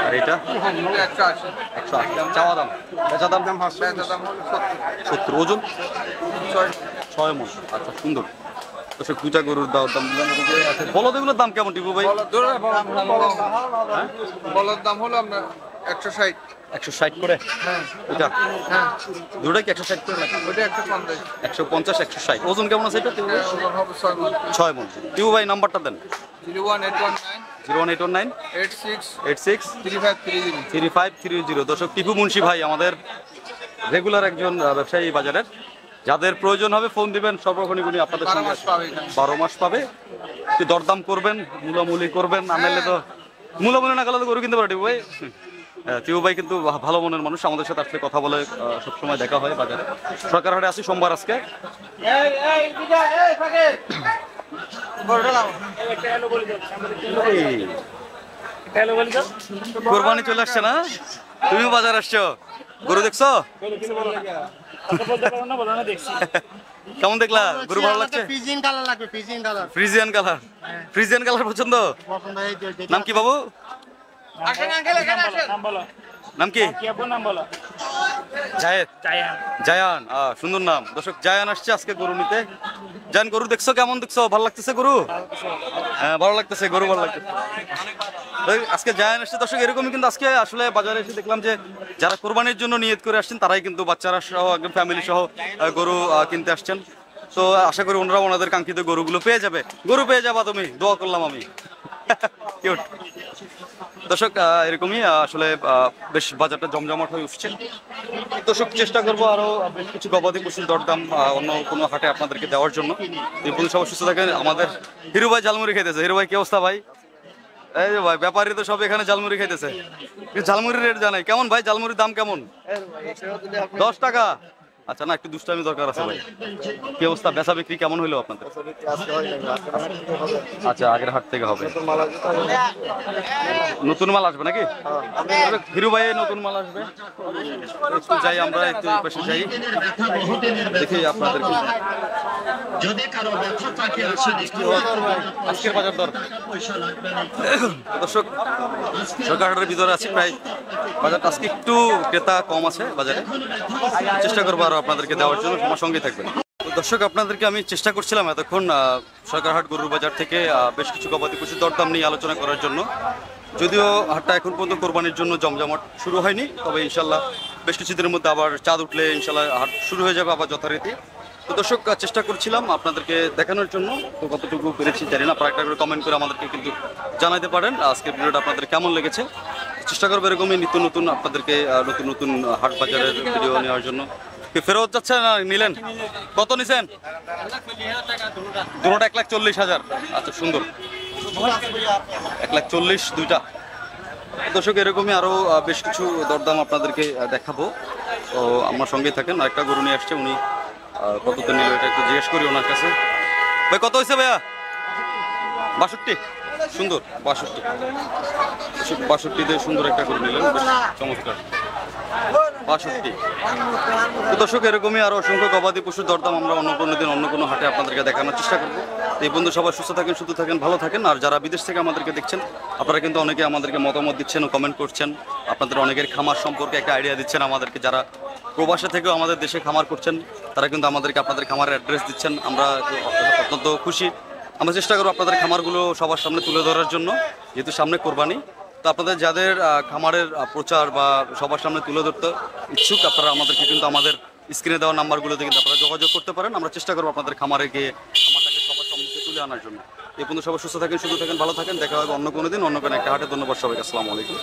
আর এটা 180 180 চাওয়া দাম, বেচা দাম? বেচা দাম হলো 70। 70। ওজন 6 মণ। আচ্ছা, সুন্দর। দর্শক, দুইটা গরুর দাম দিলাম। বলদ এগুলোর দাম কেমন টিপু ভাই? বলার দাম হলো আপনার 160। 160 করে? এটা দুটোই কি 160 করে লাগে? ওটা 150। 150 160। ওজন কেমন আছে এটা? ওজন হবে 6 মণ। 6 মণ। টিপু ভাই, নাম্বারটা দেন। 01819 01819 86 86 3530। 3530। দর্শক, টিপু মুন্সি ভাই আমাদের রেগুলার একজন ব্যবসায়ী বাজারের, যাদের প্রয়োজন হবে ফোন দিবেন, সর্বক্ষণিক উনি আপনাদের সঙ্গে 12 মাস পাবে। একটু দরদাম করবেন, মূলামূলি করবেন, আনলে তো মূলামূলি না করলে তো গরু কিনতে পারে টিপু ভাই। টিপু ভাই কিন্তু ভালো মনের মানুষ, আমাদের সাথে আসলে কথা বলে সবসময় দেখা হয় বাজারে। সরকার হাটে আসি সোমবার আজকে। কোরবানি চলে আসছে না, তুমিও বাজার আসছো, গরু দেখছো? কেমন দেখলা গরু? ভালো লাগছে? ফ্রিজিয়ান কালার লাগবে, Friesian colour. Friesian colour, Friesian colour পছন্দ? নাম কি বাবু? নাম কি? জায়েদ, জায়ান, সুন্দর নাম। দর্শক জায়ান আসছে আজকে গরু নিতে। জায়ান গরু দেখছো, কেমন দেখছো? ভালো লাগতেছে গরু? হ্যাঁ ভালো লাগতেছে, গরু ভালো লাগতেছে। আজকে জায়ান আসছে দর্শক। এরকমই কিন্তু আজকে আসলে বাজারে এসে দেখলাম যে যারা কোরবানির জন্য নিয়ত করে আসছেন তারাই কিন্তু বাচ্চারা সহ একদম ফ্যামিলি সহ গরু কিনতে আসছেন। তো আশা করি ওনারা ওনাদের কাঙ্ক্ষিত গরুগুলো পেয়ে যাবে। গরু পেয়ে যাবা তুমি, দোয়া করলাম আমি। কিউট। দর্শক এরকমই আসলে বেশ বাজারটা জমজমাট হয়ে উঠছে। দর্শক চেষ্টা করবো আরো বেশ কিছু গবাদি পশুর দরদাম অন্য কোনো হাটে আপনাদেরকে দেওয়ার জন্য। এই পুলিশ সবাই সুস্থ থাকেন। আমাদের হিরু ভাই ঝালমুড়ি খাইতেছে। হিরু ভাই কি অবস্থা ভাই? এই যে ভাই ব্যাপারী তো সব এখানে ঝালমুড়ি খাইতেছে। ঝালমুড়ির রেট জানাই কেমন ভাই? ঝালমুড়ির দাম কেমন? 10 টাকা। আচ্ছা না, একটু দুষ্টামি দরকার আছে ভাই। কি অবস্থা, বেচা বিক্রি কেমন হইলো আপনাদের? আচ্ছা আগের হাট থেকে হবে। নতুন মাল আসবে নাকি? হিরু ভাই নতুন মাল আসবে। একটু যাই আমরা, একটু পাশে যাই, দেখি আপনাদের আজকের বাজার দর। দর্শক সরকারের ভিতরে আছে, প্রায় বাজারটা আজকে একটু ক্রেতা কম আছে বাজারে। চেষ্টা করবো আরো আপনাদেরকে দেওয়ার জন্য, আমার সঙ্গেই থাকবেন। দর্শক আপনাদেরকে আমি চেষ্টা করছিলাম এতক্ষণ সরকারহাট গরুর বাজার থেকে বেশ কিছু গবাদি পশুর দরদাম নিয়ে আলোচনা করার জন্য। যদিও হাটটা এখন পর্যন্ত কোরবানির জন্য জমজমাট শুরু হয়নি, তবে ইনশাল্লাহ বেশ কিছুদিনের মধ্যে আবার চাঁদ উঠলে ইনশাল্লাহ হাট শুরু হয়ে যাবে আবার যথারীতি। তো দর্শক চেষ্টা করছিলাম আপনাদেরকে দেখানোর জন্য, তো কতটুকু পেরেছি জানি না। আপনারা একটা করে কমেন্ট করে আমাদেরকে কিন্তু জানাতে পারেন আজকের ভিডিওটা আপনাদের কেমন লেগেছে। চেষ্টা করবো এরকমই নিত্য নতুন আপনাদেরকে নতুন নতুন হাট বাজারের ভিডিও নেওয়ার জন্য। ফেরত যাচ্ছে না নিলেন? কত নিছেন? দুটোটা 1,40,000। আচ্ছা সুন্দর, 1,40,000 দুইটা। দর্শক এরকমই আরো বেশ কিছু দরদাম আপনাদেরকে দেখাবো, তো আমার সঙ্গেই থাকেন। আরেকটা গরু নিয়ে আসছে, উনি কততে নিল এটা একটু জিজ্ঞেস করি ওনার কাছে। ভাই কত হয়েছে ভাইয়া? 62। সুন্দর 62। 62তে সুন্দর একটা গরু নিলেন, বেশ চমৎকার। 62। তো দর্শক এরকমই আরো অসংখ্য গবাদি পশুর দরদাম আমরা অন্য কোনো দিন অন্য কোনো হাটে আপনাদেরকে দেখানোর চেষ্টা করবো। এই বন্ধু সবাই সুস্থ থাকেন, সুস্থ থাকেন, ভালো থাকেন। আর যারা বিদেশ থেকে আমাদেরকে দেখছেন, আপনারা কিন্তু অনেকে আমাদেরকে মতামত দিচ্ছেন ও কমেন্ট করছেন। আপনাদের অনেকের খামার সম্পর্কে একটা আইডিয়া দিচ্ছেন আমাদেরকে। যারা প্রবাসে থেকেও আমাদের দেশে খামার করছেন, তারা কিন্তু আমাদেরকে আপনাদের খামারের অ্যাড্রেস দিচ্ছেন। আমরা অত্যন্ত খুশি। আমরা চেষ্টা করবো আপনাদের খামারগুলো সবার সামনে তুলে ধরার জন্য, যেহেতু সামনে কোরবানি। তো আপনাদের যাদের খামারের প্রচার বা সবার সামনে তুলে ধরতে ইচ্ছুক, আপনারা আমাদেরকে কিন্তু আমাদের স্ক্রিনে দেওয়া নাম্বারগুলোতে কিন্তু আপনারা যোগাযোগ করতে পারেন। আমরা চেষ্টা করবো আপনাদের খামারে গিয়ে খামারটাকে সবার সম্মুখে তুলে আনার জন্য। এই পর্যন্ত সবাই সুস্থ থাকেন, সুস্থ থাকেন, ভালো থাকেন। দেখা হবে অন্য কোনো দিন অন্য কোনো একটা হাটে। ধন্যবাদ সবাইকে। আসসালামু আলাইকুম।